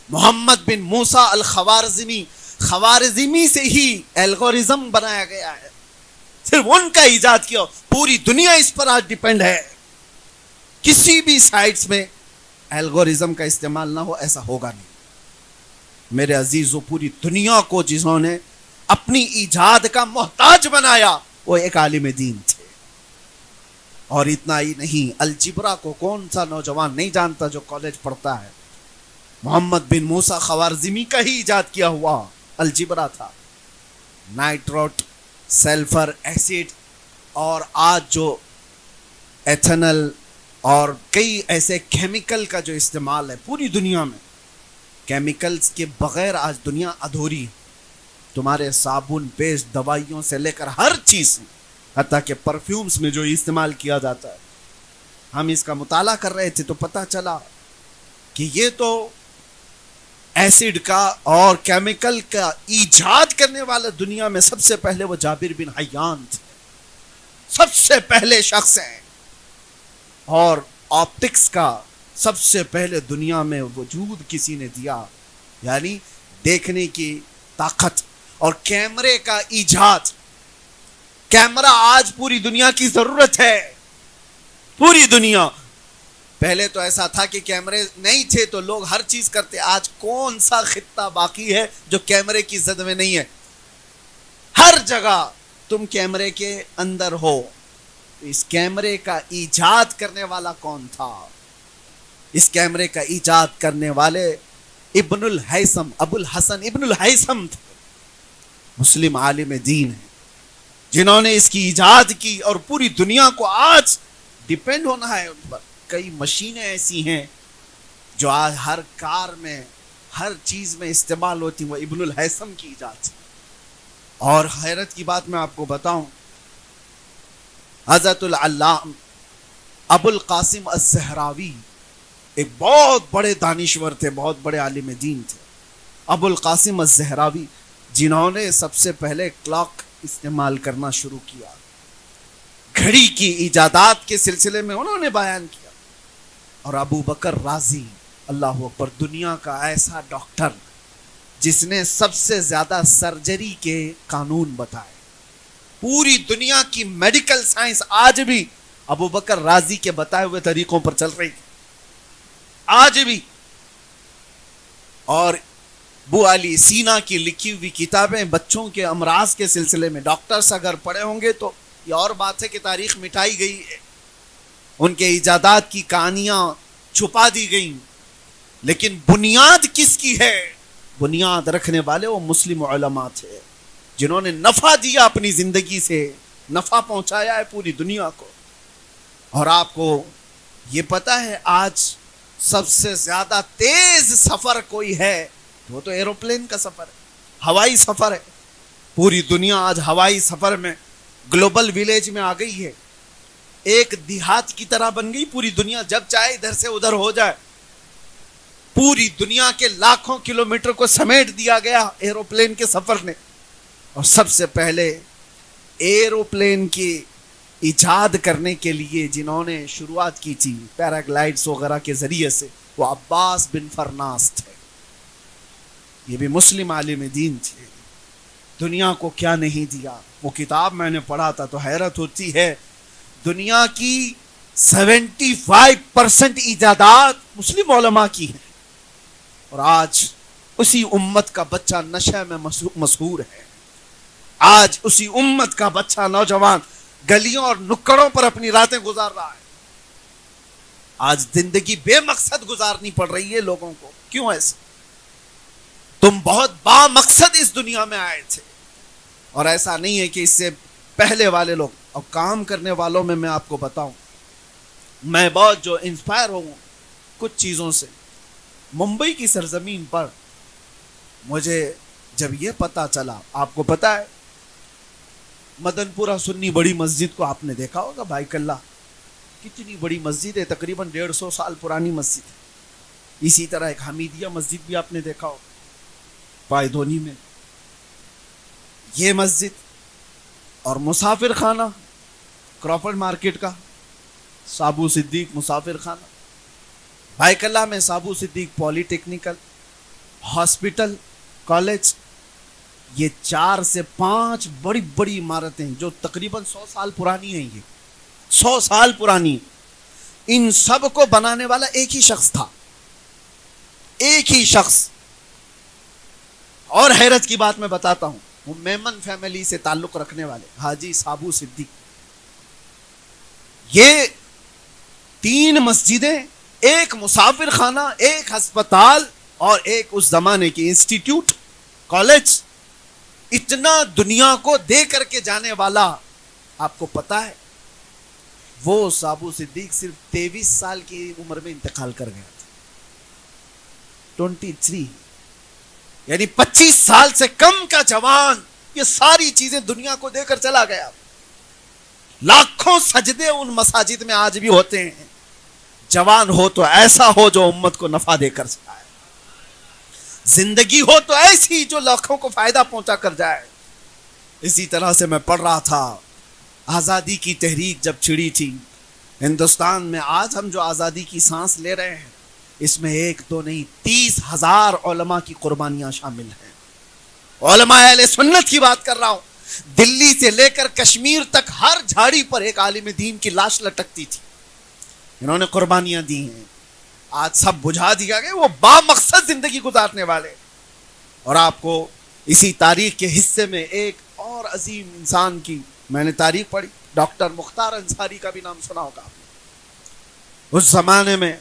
[SPEAKER 1] محمد بن موسیٰ الخوارزمی، خوارزمی سے ہی الگورزم بنایا گیا ہے، صرف ان کا ایجاد کیا۔ پوری دنیا اس پر آج ڈیپینڈ ہے۔ کسی بھی سائٹس میں الگورزم کا استعمال نہ ہو، ایسا ہوگا نہیں۔ میرے عزیزو، پوری دنیا کو جنہوں نے اپنی ایجاد کا محتاج بنایا وہ ایک عالم دین تھے۔ اور اتنا ہی نہیں، الجبرا کو کون سا نوجوان نہیں جانتا جو کالج پڑھتا ہے؟ محمد بن موسیٰ خوارزمی کا ہی ایجاد کیا ہوا الجبرا تھا۔ نائٹروٹ، سلفر ایسڈ، اور آج جو ایتھنل اور کئی ایسے کیمیکل کا جو استعمال ہے پوری دنیا میں، کیمیکلز کے بغیر آج دنیا ادھوری ہے۔ تمہارے صابن، پیسٹ، دوائیوں سے لے کر ہر چیز، حتیٰ کہ پرفیومز میں جو استعمال کیا جاتا ہے، ہم اس کا مطالعہ کر رہے تھے تو پتہ چلا کہ یہ تو ایسڈ کا اور کیمیکل کا ایجاد کرنے والا دنیا میں سب سے پہلے وہ جابر بن حیان تھے، سب سے پہلے شخص ہیں۔ اور آپٹکس کا سب سے پہلے دنیا میں وجود کسی نے دیا، یعنی دیکھنے کی طاقت، اور کیمرے کا ایجاد۔ کیمرہ آج پوری دنیا کی ضرورت ہے، پوری دنیا۔ پہلے تو ایسا تھا کہ کیمرے نہیں تھے تو لوگ ہر چیز کرتے، آج کون سا خطہ باقی ہے جو کیمرے کی زد میں نہیں ہے؟ ہر جگہ تم کیمرے کے اندر ہو۔ اس کیمرے کا ایجاد کرنے والا کون تھا؟ اس کیمرے کا ایجاد کرنے والے ابن الہیثم، ابو الحسن ابن الہیثم تھے، مسلم عالم دین ہیں، جنہوں نے اس کی ایجاد کی، اور پوری دنیا کو آج ڈیپینڈ ہونا ہے ان پر۔ کئی مشینیں ایسی ہیں جو آج ہر کار میں، ہر چیز میں استعمال ہوتی ہیں، وہ ابن الہیثم کی ایجاد تھی۔ اور حیرت کی بات میں آپ کو بتاؤں، حضرت العلامہ ابو القاسم الزہراوی ایک بہت بڑے دانشور تھے، بہت بڑے عالم دین تھے، ابو القاسم گھڑی کی ایجادات کے سلسلے میں انہوں نے بیان کیا. اور ابو بکر رازی، اللہ اکبر، دنیا کا ایسا ڈاکٹر جس نے سب سے زیادہ سرجری کے قانون بتائے. پوری دنیا کی میڈیکل سائنس آج بھی ابو بکر رازی کے بتائے ہوئے طریقوں پر چل رہی ہے آج بھی. اور ابو علی سینا کی لکھی ہوئی کتابیں بچوں کے امراض کے سلسلے میں ڈاکٹرز اگر پڑھے ہوں گے تو یہ اور بات ہے کہ تاریخ مٹائی گئی ہے، ان کے ایجادات کی کہانیاں چھپا دی گئیں، لیکن بنیاد کس کی ہے؟ بنیاد رکھنے والے وہ مسلم علماء تھے جنہوں نے نفع دیا، اپنی زندگی سے نفع پہنچایا ہے پوری دنیا کو. اور آپ کو یہ پتا ہے آج سب سے زیادہ تیز سفر کوئی ہے وہ تو ایروپلین کا سفر ہے، ہوائی سفر ہے. پوری دنیا آج ہوائی سفر میں گلوبل ویلیج میں آ گئی ہے، ایک دیہات کی طرح بن گئی پوری دنیا، جب چاہے ادھر سے ادھر ہو جائے. پوری دنیا کے لاکھوں کلومیٹر کو سمیٹ دیا گیا ایروپلین کے سفر نے. اور سب سے پہلے ایروپلین کی ایجاد کرنے کے لیے جنہوں نے شروعات کی تھی پیراگلائڈز وغیرہ کے ذریعے سے، وہ عباس بن فرناس تھے. یہ بھی مسلم عالم دین تھے. دنیا کو کیا نہیں دیا. وہ کتاب میں نے پڑھا تھا تو حیرت ہوتی ہے، دنیا کی 75% ایجادات مسلم علماء کی ہیں، اور آج اسی امت کا بچہ نشے میں مسحور ہے. آج اسی امت کا بچہ نوجوان گلیوں اور نکڑوں پر اپنی راتیں گزار رہا ہے. آج زندگی بے مقصد گزارنی پڑ رہی ہے لوگوں کو. کیوں ایسا؟ تم بہت با مقصد اس دنیا میں آئے تھے، اور ایسا نہیں ہے کہ اس سے پہلے والے لوگ. اور کام کرنے والوں میں آپ کو بتاؤں، میں بہت جو انسپائر ہوں کچھ چیزوں سے. ممبئی کی سرزمین پر مجھے جب یہ پتا چلا، آپ کو پتا ہے مدن پورہ سنی بڑی مسجد کو آپ نے دیکھا ہوگا، بھائی کلّہ کتنی بڑی مسجد ہے، تقریباً 150 سال پرانی مسجد ہے. اسی طرح ایک حمیدیہ مسجد بھی آپ نے دیکھا ہوگا پائیدونی میں. یہ مسجد اور مسافر خانہ کرافرڈ مارکیٹ کا سابو صدیق مسافر خانہ، بھائی کلّہ میں سابو صدیق پولی ٹیکنیکل ہاسپٹل کالج، یہ 4 سے 5 بڑی بڑی عمارتیں جو تقریباً 100 سال پرانی ہیں. یہ 100 سال پرانی. ان سب کو بنانے والا ایک ہی شخص تھا، ایک ہی شخص. اور حیرت کی بات میں بتاتا ہوں، وہ میمن فیملی سے تعلق رکھنے والے حاجی سابو صدیق. یہ 3 مسجدیں، ایک مسافر خانہ، ایک ہسپتال اور ایک اس زمانے کی انسٹیٹیوٹ کالج، اتنا دنیا کو دے کر کے جانے والا. آپ کو پتا ہے وہ سابو صدیق صرف 23 سال کی عمر میں انتقال کر گیا تھا. 23 یعنی 25 سال سے کم کا جوان یہ ساری چیزیں دنیا کو دے کر چلا گیا. لاکھوں سجدے ان مساجد میں آج بھی ہوتے ہیں. جوان ہو تو ایسا ہو جو امت کو نفع دے کر جائے، زندگی ہو تو ایسی جو لاکھوں کو فائدہ پہنچا کر جائے. اسی طرح سے میں پڑھ رہا تھا، آزادی کی تحریک جب چھڑی تھی ہندوستان میں، آج ہم جو آزادی کی سانس لے رہے ہیں اس میں 1 2 نہیں 30,000 علماء کی قربانیاں شامل ہیں. علماء اہل سنت کی بات کر رہا ہوں. دلی سے لے کر کشمیر تک ہر جھاڑی پر ایک عالم دین کی لاش لٹکتی تھی. انہوں نے قربانیاں دی ہیں. آج سب بجھا دیا گیا. وہ با مقصد زندگی گزارنے والے. اور آپ کو اسی تاریخ کے حصے میں ایک اور عظیم انسان کی میں نے تاریخ پڑھی، ڈاکٹر مختار انصاری کا بھی نام سنا ہوگا آپ نے. اس زمانے میں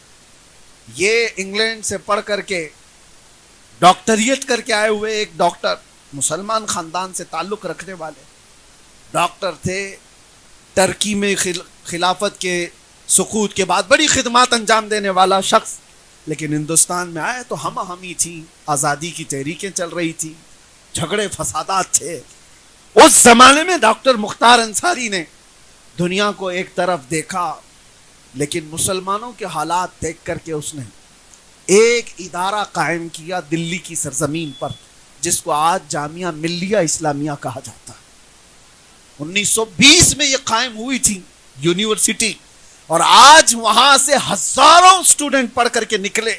[SPEAKER 1] یہ انگلینڈ سے پڑھ کر کے ڈاکٹریٹ کر کے آئے ہوئے ایک ڈاکٹر، مسلمان خاندان سے تعلق رکھنے والے ڈاکٹر تھے. ترکی میں خلافت کے سقوط کے بعد بڑی خدمات انجام دینے والا شخص، لیکن ہندوستان میں آئے تو ہم ہمی تھی، آزادی کی تحریکیں چل رہی تھی، جھگڑے فسادات تھے. اس زمانے میں ڈاکٹر مختار انصاری نے دنیا کو ایک طرف دیکھا، لیکن مسلمانوں کے حالات دیکھ کر کے اس نے ایک ادارہ قائم کیا دلی کی سرزمین پر، جس کو آج جامعہ ملیہ اسلامیہ کہا جاتا ہے. 1920 میں یہ قائم ہوئی تھی یونیورسٹی, اور آج وہاں سے ہزاروں اسٹوڈنٹ پڑھ کر کے نکلے,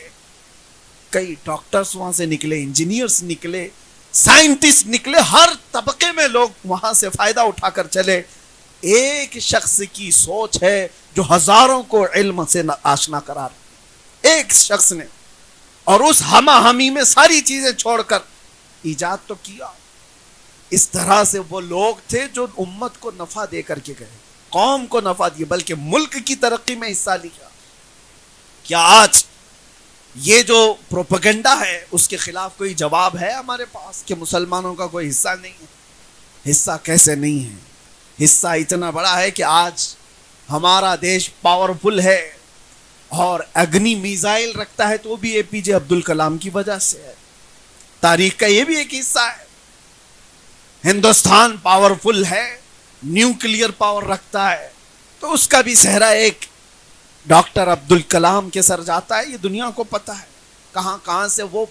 [SPEAKER 1] کئی ڈاکٹرز وہاں سے نکلے, انجینئرز نکلے, سائنٹسٹ نکلے, ہر طبقے میں لوگ وہاں سے فائدہ اٹھا کر چلے. ایک شخص کی سوچ ہے جو ہزاروں کو علم سے آشنا کرا رہا, ایک شخص نے, اور اس ہمہ ہمی میں ساری چیزیں چھوڑ کر ایجاد تو کیا. اس طرح سے وہ لوگ تھے جو امت کو نفع دے کر کے گئے, قوم کو نفع دیا, بلکہ ملک کی ترقی میں حصہ لیا. کیا آج یہ جو پروپیگنڈا ہے اس کے خلاف کوئی جواب ہے ہمارے پاس کہ مسلمانوں کا کوئی حصہ نہیں ہے؟ حصہ کیسے نہیں ہے؟ حصہ اتنا بڑا ہے کہ آج ہمارا دیش پاورفل ہے, اور اگنی میزائل رکھتا ہے تو بھی اے پی جے عبد الکلام کی وجہ سے ہے. تاریخ کا یہ بھی ایک حصہ ہے. ہندوستان پاورفل ہے, نیوکلیئر پاور رکھتا ہے, تو اس کا بھی صحرا ایک ڈاکٹر عبد الکلام کے سر جاتا ہے. یہ دنیا کو پتہ ہے. کہاں کہاں سے وہ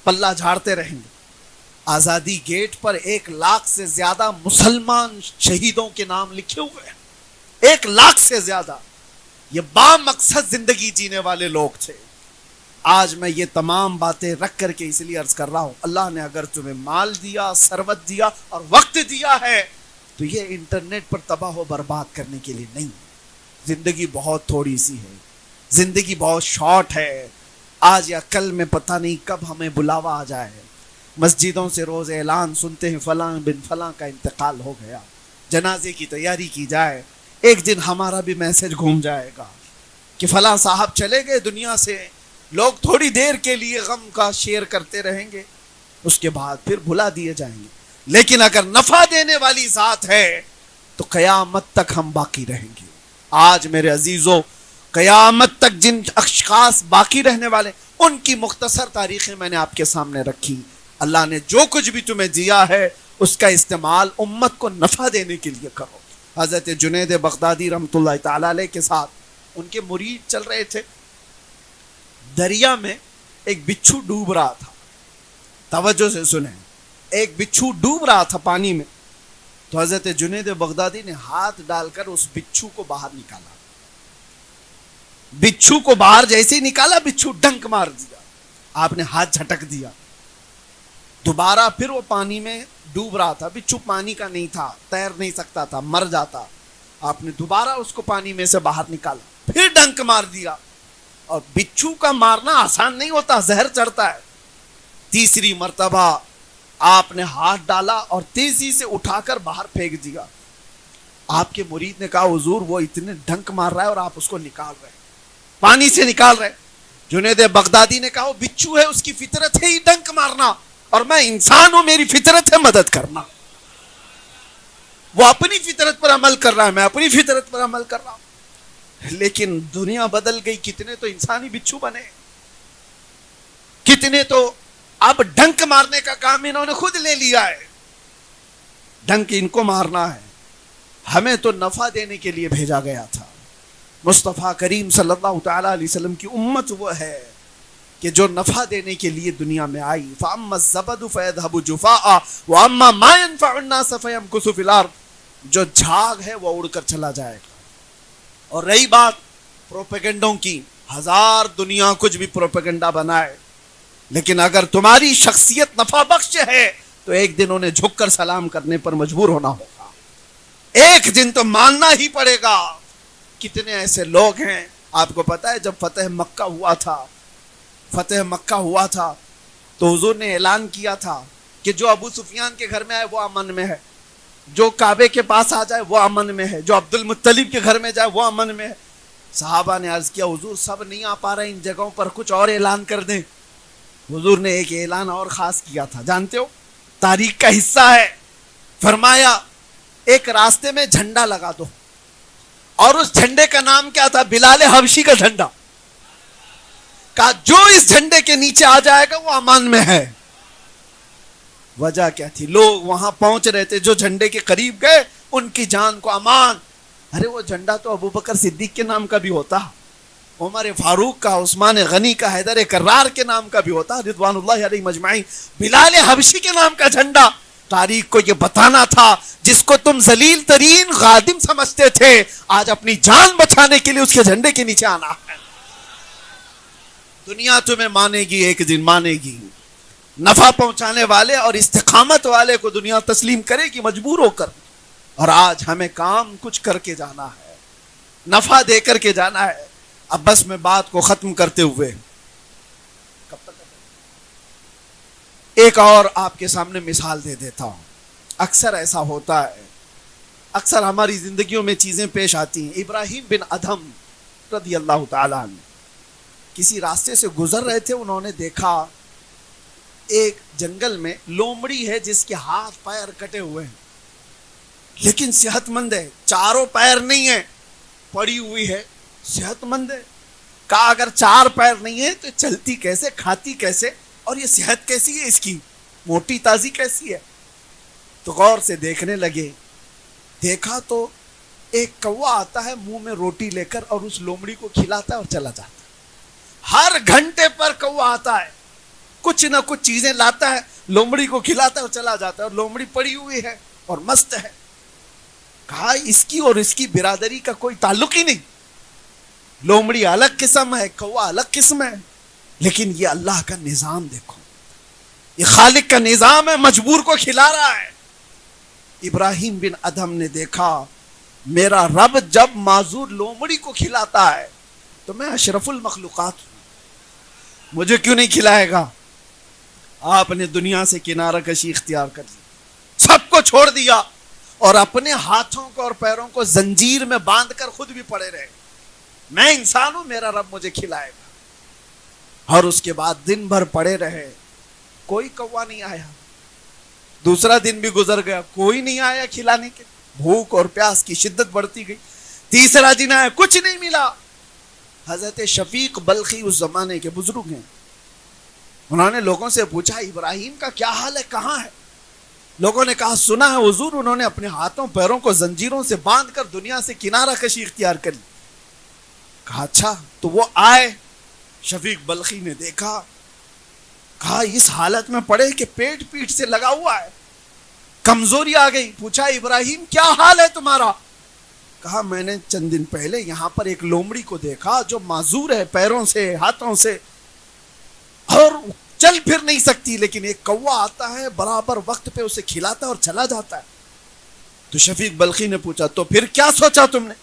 [SPEAKER 1] پلہ جھاڑتے رہیں گے. آزادی گیٹ پر 1 لاکھ سے زیادہ مسلمان شہیدوں کے نام لکھے ہوئے ہیں, 1 لاکھ سے زیادہ. یہ با مقصد زندگی جینے والے لوگ تھے. آج میں یہ تمام باتیں رکھ کر کے اس لیے عرض کر رہا ہوں, اللہ نے اگر تمہیں مال دیا, ثروت دیا اور وقت دیا ہے تو یہ انٹرنیٹ پر تباہ و برباد کرنے کے لیے نہیں. زندگی بہت تھوڑی سی ہے, زندگی بہت شارٹ ہے. آج یا کل میں پتہ نہیں کب ہمیں بلاوا آ جائے. مسجدوں سے روز اعلان سنتے ہیں فلاں بن فلاں کا انتقال ہو گیا, جنازے کی تیاری کی جائے. ایک دن ہمارا بھی میسج گھوم جائے گا کہ فلاں صاحب چلے گئے دنیا سے. لوگ تھوڑی دیر کے لیے غم کا شیئر کرتے رہیں گے, اس کے بعد پھر بھلا دیے جائیں گے. لیکن اگر نفع دینے والی ذات ہے تو قیامت تک ہم باقی رہیں گے. آج میرے عزیزوں, قیامت تک جن اشخاص باقی رہنے والے, ان کی مختصر تاریخیں میں نے آپ کے سامنے رکھی. اللہ نے جو کچھ بھی تمہیں دیا ہے اس کا استعمال امت کو نفع دینے کے لیے کرو. حضرت جنید بغدادی رحمۃ اللہ تعالی علیہ کے ساتھ ان کے مرید چل رہے تھے. دریا میں ایک بچھو ڈوب رہا تھا. توجہ سے سنیں, ایک بچھو ڈوب رہا تھا پانی میں, تو حضرت جنید بغدادی نے ہاتھ ڈال کر اس بچھو کو باہر نکالا. بچھو کو باہر جیسے ہی نکالا, بچھو ڈنک مار دیا. آپ نے ہاتھ جھٹک دیا. دوبارہ پھر وہ پانی میں ڈوب رہا تھا. بچھو پانی کا نہیں تھا, تیر نہیں سکتا تھا, مر جاتا. آپ نے دوبارہ اس کو پانی میں سے باہر نکالا, پھر ڈنک مار دیا. اور بچھو کا مارنا آسان نہیں ہوتا, زہر چڑھتا ہے. تیسری مرتبہ آپ نے ہاتھ ڈالا اور تیزی سے اٹھا کر باہر پھینک دیا. آپ کے مرید نے کہا حضور وہ اتنے ڈنک مار رہا ہے اور آپ اس کو نکال رہے, پانی سے نکال رہے. جنید بغدادی نے کہا وہ بچھو ہے, اس کی فطرت ہے ہی ڈنک مارنا, اور میں انسان ہوں, میری فطرت ہے مدد کرنا. وہ اپنی فطرت پر عمل کر رہا ہے, میں اپنی فطرت پر عمل کر رہا ہوں. لیکن دنیا بدل گئی. کتنے تو انسانی بچھو بنے, کتنے تو اب ڈنک مارنے کا کام انہوں نے خود لے لیا ہے. ڈنک ان کو مارنا ہے. ہمیں تو نفع دینے کے لیے بھیجا گیا تھا. مصطفیٰ کریم صلی اللہ تعالی علیہ وسلم کی امت وہ ہے کہ جو نفع دینے کے لیے دنیا میں آئی. فَأَمَّا الزَّبَدُ فَيَذْهَبُ جُفَاءً وَأَمَّا مَا يَنفَعُ النَّاسَ فَيَمْكُثُ فِي الْأَرْضِ. جو جھاگ ہے وہ اڑ کر چلا جائے گا. اور رہی بات پروپیگنڈوں کی, 1000 دنیا کچھ بھی پروپیگنڈا بنائے, لیکن اگر تمہاری شخصیت نفع بخش ہے تو ایک دن انہیں جھک کر سلام کرنے پر مجبور ہونا ہوگا. ایک دن تو ماننا ہی پڑے گا. کتنے ایسے لوگ ہیں, آپ کو پتا ہے جب فتح مکہ ہوا تھا تو حضور نے اعلان کیا تھا کہ جو ابو سفیان کے گھر میں آئے وہ امن میں ہے, جو کعبے کے پاس آ جائے وہ امن میں ہے, جو عبد المطلب کے گھر میں جائے وہ امن میں ہے. صحابہ نے عرض کیا حضور سب نہیں آ پا رہے, ان جگہوں پر کچھ اور اعلان کر دیں. حضور نے ایک اعلان اور خاص کیا تھا, جانتے ہو, تاریخ کا حصہ ہے. فرمایا ایک راستے میں جھنڈا لگا دو, اور اس جھنڈے کا نام کیا تھا؟ بلال حبشی کا جھنڈا. کہا جو اس جھنڈے کے نیچے آ جائے گا وہ امان میں ہے. وجہ کیا تھی؟ لوگ وہاں پہنچ رہے تھے, جو جھنڈے کے قریب گئے ان کی جان کو امان. ارے وہ جھنڈا تو ابو بکر صدیق کے نام کا بھی ہوتا, عمر فاروق کا, عثمان غنی کا, حیدر کرار کے نام کا بھی ہوتا, رضوان اللہ علیہ مجمعین. بلال حبشی کے نام کا جھنڈا تاریخ کو یہ بتانا تھا جس کو تم ذلیل ترین خادم سمجھتے تھے، آج اپنی جان بچانے کے لیے اس کے جھنڈے کے نیچے آنا ہے۔ دنیا تمہیں مانے گی، ایک دن مانے گی۔ نفع پہنچانے والے اور استقامت والے کو دنیا تسلیم کرے گی مجبور ہو کر، اور آج ہمیں کام کچھ کر کے جانا ہے، نفع دے کر کے جانا ہے۔ اب بس میں بات کو ختم کرتے ہوئے ایک اور آپ کے سامنے مثال دے دیتا ہوں۔ اکثر ایسا ہوتا ہے، اکثر ہماری زندگیوں میں چیزیں پیش آتی ہیں۔ ابراہیم بن ادھم رضی اللہ تعالیٰ عنہ کسی راستے سے گزر رہے تھے، انہوں نے دیکھا ایک جنگل میں لومڑی ہے جس کے ہاتھ پیر کٹے ہوئے ہیں لیکن صحت مند ہے، چاروں پیر نہیں ہے، پڑی ہوئی ہے، صحت مند ہے۔ کہا اگر چار پیر نہیں ہے تو چلتی کیسے، کھاتی کیسے، اور یہ صحت کیسی ہے اس کی، موٹی تازی کیسی ہے؟ تو غور سے دیکھنے لگے، دیکھا تو ایک کوا آتا ہے منہ میں روٹی لے کر اور اس لومڑی کو کھلاتا ہے اور چلا جاتا ہے۔ ہر گھنٹے پر کوا آتا ہے، کچھ نہ کچھ چیزیں لاتا ہے، لومڑی کو کھلاتا ہے اور چلا جاتا ہے، اور لومڑی پڑی ہوئی ہے اور مست ہے۔ کہا اس کی اور اس کی برادری کا کوئی تعلق ہی نہیں، لومڑی الگ قسم ہے، کوا الگ قسم ہے، لیکن یہ اللہ کا نظام دیکھو، یہ خالق کا نظام ہے، مجبور کو کھلا رہا ہے۔ ابراہیم بن ادھم نے دیکھا میرا رب جب معذور لومڑی کو کھلاتا ہے تو میں اشرف المخلوقات ہوں، مجھے کیوں نہیں کھلائے گا؟ آپ نے دنیا سے کنارہ کشی اختیار کر لی، سب کو چھوڑ دیا اور اپنے ہاتھوں کو اور پیروں کو زنجیر میں باندھ کر خود بھی پڑے رہے، میں انسان ہوں، میرا رب مجھے کھلائے گا۔ اور اس کے بعد دن بھر پڑے رہے، کوئی کوا نہیں آیا، دوسرا دن بھی گزر گیا، کوئی نہیں آیا کھلانے کے، بھوک اور پیاس کی شدت بڑھتی گئی، تیسرا دن آیا، کچھ نہیں ملا۔ حضرت شفیق بلخی اس زمانے کے بزرگ ہیں، انہوں نے لوگوں سے پوچھا ابراہیم کا کیا حال ہے، کہاں ہے؟ لوگوں نے کہا سنا ہے حضور انہوں نے اپنے ہاتھوں پیروں کو زنجیروں سے باندھ کر دنیا سے کنارہ کشی اختیار کر لی۔ کہا اچھا، تو وہ آئے، شفیق بلخی نے دیکھا، کہا اس حالت میں پڑے کہ پیٹ پیٹ سے لگا ہوا ہے، کمزوری آ گئی۔ پوچھا ابراہیم کیا حال ہے تمہارا؟ کہا میں نے چند دن پہلے یہاں پر ایک لومڑی کو دیکھا جو معذور ہے پیروں سے ہاتھوں سے اور چل پھر نہیں سکتی، لیکن ایک کوا آتا ہے برابر وقت پہ اسے کھلاتا ہے اور چلا جاتا ہے۔ تو شفیق بلخی نے پوچھا تو پھر کیا سوچا تم نے؟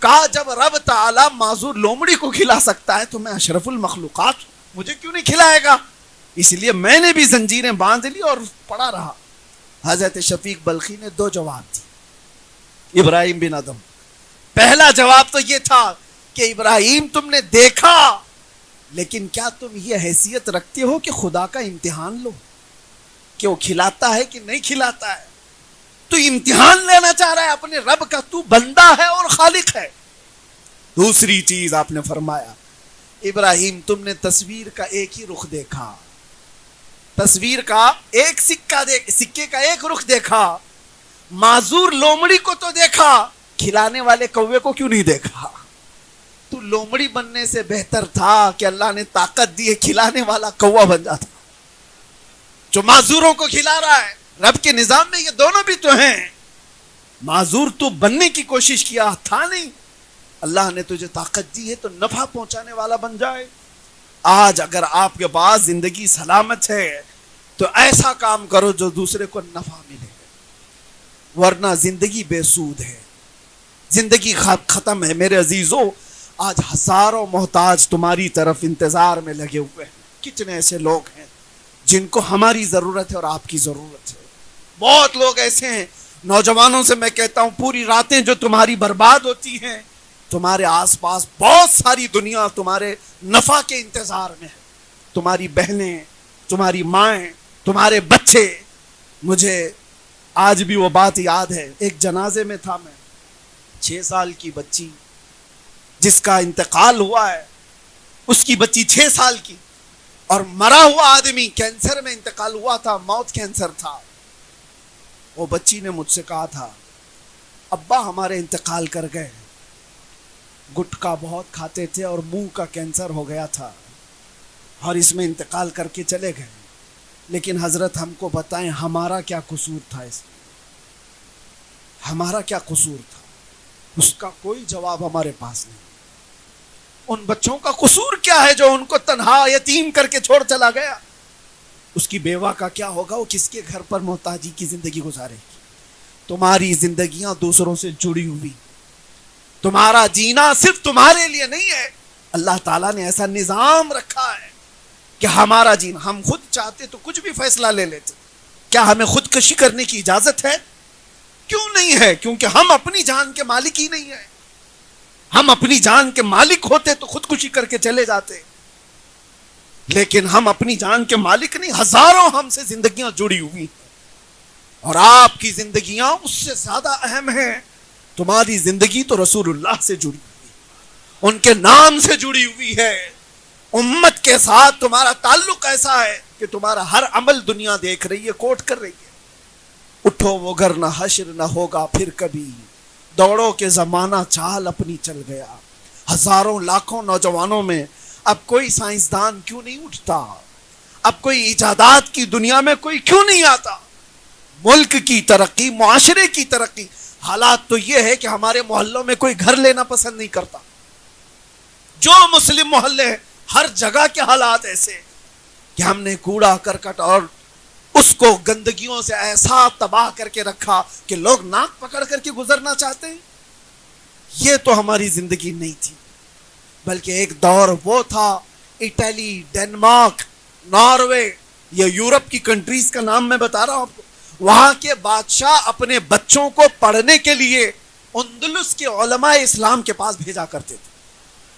[SPEAKER 1] کہا جب رب تعالی معذور لومڑی کو کھلا سکتا ہے تو میں اشرف المخلوقات ہوں، مجھے کیوں نہیں کھلائے گا؟ اس لیے میں نے بھی زنجیریں باندھ لی اور پڑا رہا۔ حضرت شفیق بلخی نے دو جواب دی ابراہیم بن ادھم۔ پہلا جواب تو یہ تھا کہ ابراہیم تم نے دیکھا، لیکن کیا تم یہ حیثیت رکھتے ہو کہ خدا کا امتحان لو کہ وہ کھلاتا ہے کہ نہیں کھلاتا ہے؟ تو امتحان لینا چاہ رہا ہے اپنے رب کا، تو بندہ ہے اور خالق ہے۔ دوسری چیز آپ نے فرمایا ابراہیم تم نے تصویر کا ایک ہی رخ دیکھا، تصویر کا ایک سکے کا ایک رخ دیکھا، معذور لومڑی کو تو دیکھا، کھلانے والے کوے کو کیوں نہیں دیکھا؟ تو لومڑی بننے سے بہتر تھا کہ اللہ نے طاقت دی ہے کھلانے والا کوا بن جاتا جو معذوروں کو کھلا رہا ہے۔ رب کے نظام میں یہ دونوں بھی تو ہیں، معذور تو بننے کی کوشش کیا تھا نہیں، اللہ نے تجھے طاقت دی ہے تو نفع پہنچانے والا بن جائے۔ آج اگر آپ کے پاس زندگی سلامت ہے تو ایسا کام کرو جو دوسرے کو نفع ملے، ورنہ زندگی بے سود ہے، زندگی ختم ہے۔ میرے عزیزو آج ہزاروں محتاج تمہاری طرف انتظار میں لگے ہوئے ہیں، کتنے ایسے لوگ ہیں جن کو ہماری ضرورت ہے اور آپ کی ضرورت ہے۔ بہت لوگ ایسے ہیں، نوجوانوں سے میں کہتا ہوں پوری راتیں جو تمہاری برباد ہوتی ہیں، تمہارے آس پاس بہت ساری دنیا تمہارے نفع کے انتظار میں ہے، تمہاری بہنیں، تمہاری مائیں، تمہارے بچے۔ مجھے آج بھی وہ بات یاد ہے، ایک جنازے میں تھا میں، 6 سال کی بچی جس کا انتقال ہوا ہے، اس کی بچی 6 سال کی، اور مرا ہوا آدمی کینسر میں انتقال ہوا تھا، موت کینسر تھا۔ وہ بچی نے مجھ سے کہا تھا ابا ہمارے انتقال کر گئے، گٹکا بہت کھاتے تھے اور منہ کا کینسر ہو گیا تھا اور اس میں انتقال کر کے چلے گئے۔ لیکن حضرت ہم کو بتائیں ہمارا کیا قصور تھا اس میں؟ ہمارا کیا قصور تھا؟ اس کا کوئی جواب ہمارے پاس نہیں۔ ان بچوں کا قصور کیا ہے جو ان کو تنہا یتیم کر کے چھوڑ چلا گیا؟ اس کی بیوہ کا کیا ہوگا؟ وہ کس کے گھر پر محتاجی کی زندگی گزارے گی؟ تمہاری زندگیاں دوسروں سے جڑی ہوئی، تمہارا جینا صرف تمہارے لیے نہیں ہے۔ اللہ تعالیٰ نے ایسا نظام رکھا ہے کہ ہمارا جینا، ہم خود چاہتے تو کچھ بھی فیصلہ لے لیتے، کیا ہمیں خودکشی کرنے کی اجازت ہے؟ کیوں نہیں ہے؟ کیونکہ ہم اپنی جان کے مالک ہی نہیں ہیں۔ ہم اپنی جان کے مالک ہوتے تو خودکشی کر کے چلے جاتے، لیکن ہم اپنی جان کے مالک نہیں۔ ہزاروں ہم سے زندگیاں جڑی ہوئی ہیں، اور آپ کی زندگیاں اس سے زیادہ اہم ہیں۔ تمہاری زندگی تو رسول اللہ سے جڑی ہوئی، ان کے نام سے جڑی ہوئی ہے۔ امت کے ساتھ تمہارا تعلق ایسا ہے کہ تمہارا ہر عمل دنیا دیکھ رہی ہے، کوٹ کر رہی ہے۔ اٹھو مگر نہ حشر نہ ہوگا پھر کبھی، دوڑو کے زمانہ چال اپنی چل گیا۔ ہزاروں لاکھوں نوجوانوں میں اب کوئی سائنسدان کیوں نہیں اٹھتا؟ اب کوئی ایجادات کی دنیا میں کوئی کیوں نہیں آتا؟ ملک کی ترقی، معاشرے کی ترقی، حالات تو یہ ہے کہ ہمارے محلوں میں کوئی گھر لینا پسند نہیں کرتا۔ جو مسلم محلے ہیں ہر جگہ کے حالات ایسے کہ ہم نے کوڑا کرکٹ اور اس کو گندگیوں سے ایسا تباہ کر کے رکھا کہ لوگ ناک پکڑ کر کے گزرنا چاہتے ہیں۔ یہ تو ہماری زندگی نہیں تھی، بلکہ ایک دور وہ تھا، اٹلی، ڈنمارک، ناروے، یہ یورپ کی کنٹریز کا نام میں بتا رہا ہوں آپ کو، وہاں کے بادشاہ اپنے بچوں کو پڑھنے کے لیے اندلس کے علماء اسلام کے پاس بھیجا کرتے تھے،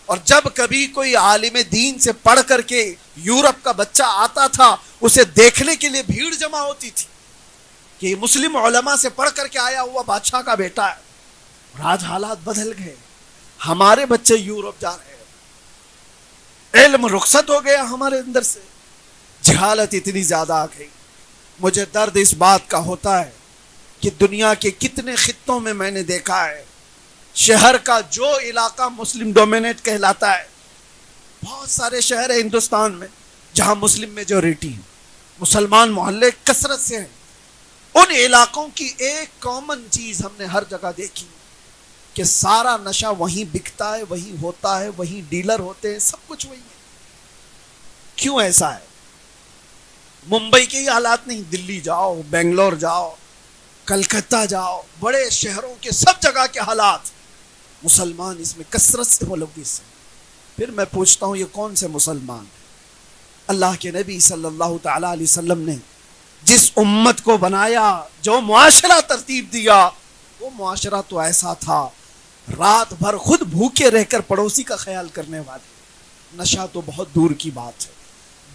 [SPEAKER 1] اور جب کبھی کوئی عالم دین سے پڑھ کر کے یورپ کا بچہ آتا تھا، اسے دیکھنے کے لیے بھیڑ جمع ہوتی تھی کہ مسلم علماء سے پڑھ کر کے آیا ہوا بادشاہ کا بیٹا ہے۔ اور آج حالات بدل گئے، ہمارے بچے یورپ جا رہے ہیں، علم رخصت ہو گیا ہمارے اندر سے، جہالت اتنی زیادہ آ گئی۔ مجھے درد اس بات کا ہوتا ہے کہ دنیا کے کتنے خطوں میں میں نے دیکھا ہے، شہر کا جو علاقہ مسلم ڈومینیٹ کہلاتا ہے، بہت سارے شہر ہیں ہندوستان میں جہاں مسلم میجورٹی ہے، مسلمان محلے کثرت سے ہیں، ان علاقوں کی ایک کامن چیز ہم نے ہر جگہ دیکھی کہ سارا نشہ وہیں بکتا ہے، وہیں ہوتا ہے، وہیں ڈیلر ہوتے ہیں، سب کچھ وہی ہے۔ کیوں ایسا ہے؟ ممبئی کے ہی حالات نہیں، دلی جاؤ، بنگلور جاؤ، کلکتہ جاؤ، بڑے شہروں کے سب جگہ کے حالات، مسلمان اس میں کثرت سے ملوث ہیں۔ پھر میں پوچھتا ہوں یہ کون سے مسلمان ہیں؟ اللہ کے نبی صلی اللہ تعالی علیہ وسلم نے جس امت کو بنایا، جو معاشرہ ترتیب دیا، وہ معاشرہ تو ایسا تھا، رات بھر خود بھوکے رہ کر پڑوسی کا خیال کرنے والے۔ نشہ تو بہت دور کی بات ہے،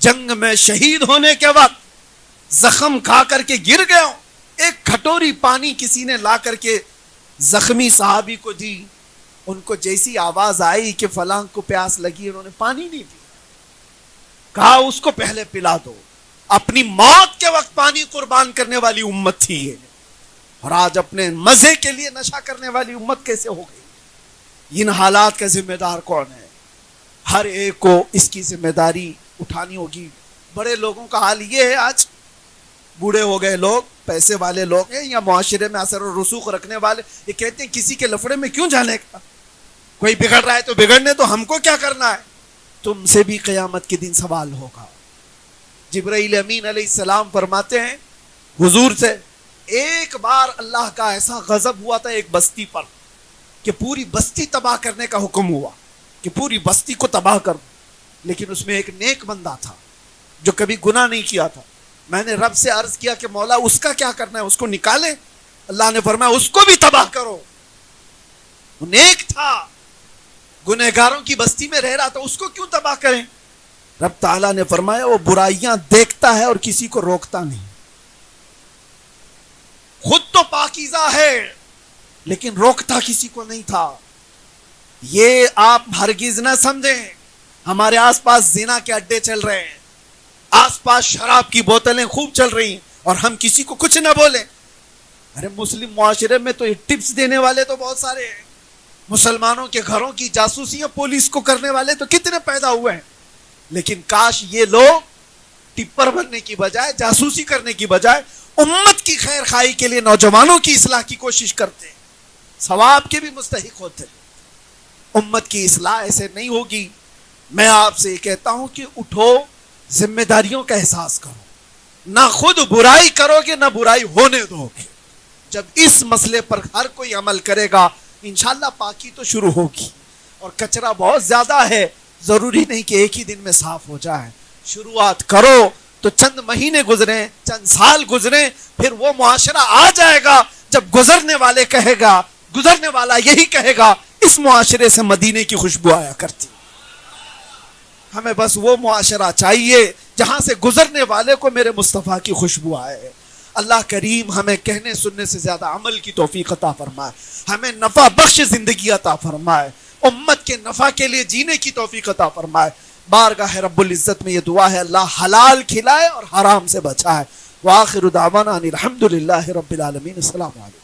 [SPEAKER 1] جنگ میں شہید ہونے کے وقت زخم کھا کر کے گر گئے ہوں، ایک کھٹوری پانی کسی نے لا کر کے زخمی صحابی کو دی، ان کو جیسی آواز آئی کہ فلاں کو پیاس لگی، انہوں نے پانی نہیں پیا، کہا اس کو پہلے پلا دو۔ اپنی موت کے وقت پانی قربان کرنے والی امت تھی یہ، اور آج اپنے مزے کے لیے نشہ کرنے والی امت کیسے ہو گئی؟ ان حالات کا ذمہ دار کون ہے؟ ہر ایک کو اس کی ذمہ داری اٹھانی ہوگی۔ بڑے لوگوں کا حال یہ ہے، آج بوڑھے ہو گئے لوگ، پیسے والے لوگ ہیں یا معاشرے میں اثر و رسوخ رکھنے والے، یہ کہتے ہیں کسی کے لفڑے میں کیوں جانے کا، کوئی بگڑ رہا ہے تو بگڑنے تو ہم کو کیا کرنا ہے؟ تم سے بھی قیامت کے دن سوال ہوگا۔ جبرائیل امین علیہ السلام فرماتے ہیں حضور سے، ایک بار اللہ کا ایسا غضب ہوا تھا ایک بستی پر کہ پوری بستی تباہ کرنے کا حکم ہوا کہ پوری بستی کو تباہ کر دو، لیکن اس میں ایک نیک بندہ تھا جو کبھی گناہ نہیں کیا تھا۔ میں نے رب سے عرض کیا کہ مولا اس کا کیا کرنا ہے، اس کو نکالے؟ اللہ نے فرمایا اس کو بھی تباہ کرو، وہ نیک تھا، گنہگاروں کی بستی میں رہ رہا تھا، اس کو کیوں تباہ کریں؟ رب تعالیٰ نے فرمایا وہ برائیاں دیکھتا ہے اور کسی کو روکتا نہیں، خود تو پاکیزہ ہے لیکن روکتا کسی کو نہیں تھا۔ یہ آپ ہرگز نہ سمجھیں ہمارے آس پاس زنا کے اڈے چل رہے ہیں، آس پاس شراب کی بوتلیں خوب چل رہی ہیں اور ہم کسی کو کچھ نہ بولیں۔ ارے مسلم معاشرے میں تو یہ ٹپس دینے والے تو بہت سارے ہیں، مسلمانوں کے گھروں کی جاسوسیاں پولیس کو کرنے والے تو کتنے پیدا ہوئے ہیں، لیکن کاش یہ لوگ ٹپر بننے کی بجائے، جاسوسی کرنے کی بجائے امت کی خیر خواہی کے لیے نوجوانوں کی اصلاح کی کوشش کرتے ہیں، ثواب کے بھی مستحق ہوتے ہیں۔ امت کی اصلاح ایسے نہیں ہوگی۔ میں آپ سے یہ کہتا ہوں کہ اٹھو، ذمہ داریوں کا احساس کرو، نہ خود برائی کرو گے نہ برائی ہونے دو گے۔ جب اس مسئلے پر ہر کوئی عمل کرے گا انشاءاللہ پاکی تو شروع ہوگی۔ اور کچرا بہت زیادہ ہے، ضروری نہیں کہ ایک ہی دن میں صاف ہو جائے۔ شروعات کرو تو چند مہینے گزریں، چند سال گزریں، پھر وہ معاشرہ آ جائے گا جب گزرنے والے کہے گا، گزرنے والا یہی کہے گا اس معاشرے سے مدینے کی خوشبو آیا کرتی۔ ہمیں بس وہ معاشرہ چاہیے جہاں سے گزرنے والے کو میرے مصطفیٰ کی خوشبو آئے۔ اللہ کریم ہمیں کہنے سننے سے زیادہ عمل کی توفیق عطا فرمائے، ہمیں نفع بخش زندگی عطا فرمائے، امت کے نفع کے لیے جینے کی توفیق عطا فرمائے۔ بارگاہ رب العزت میں یہ دعا ہے اللہ حلال کھلائے اور حرام سے بچائے۔ وآخر دعوانا ان الحمد للہ رب العالمین۔ السلام علیکم۔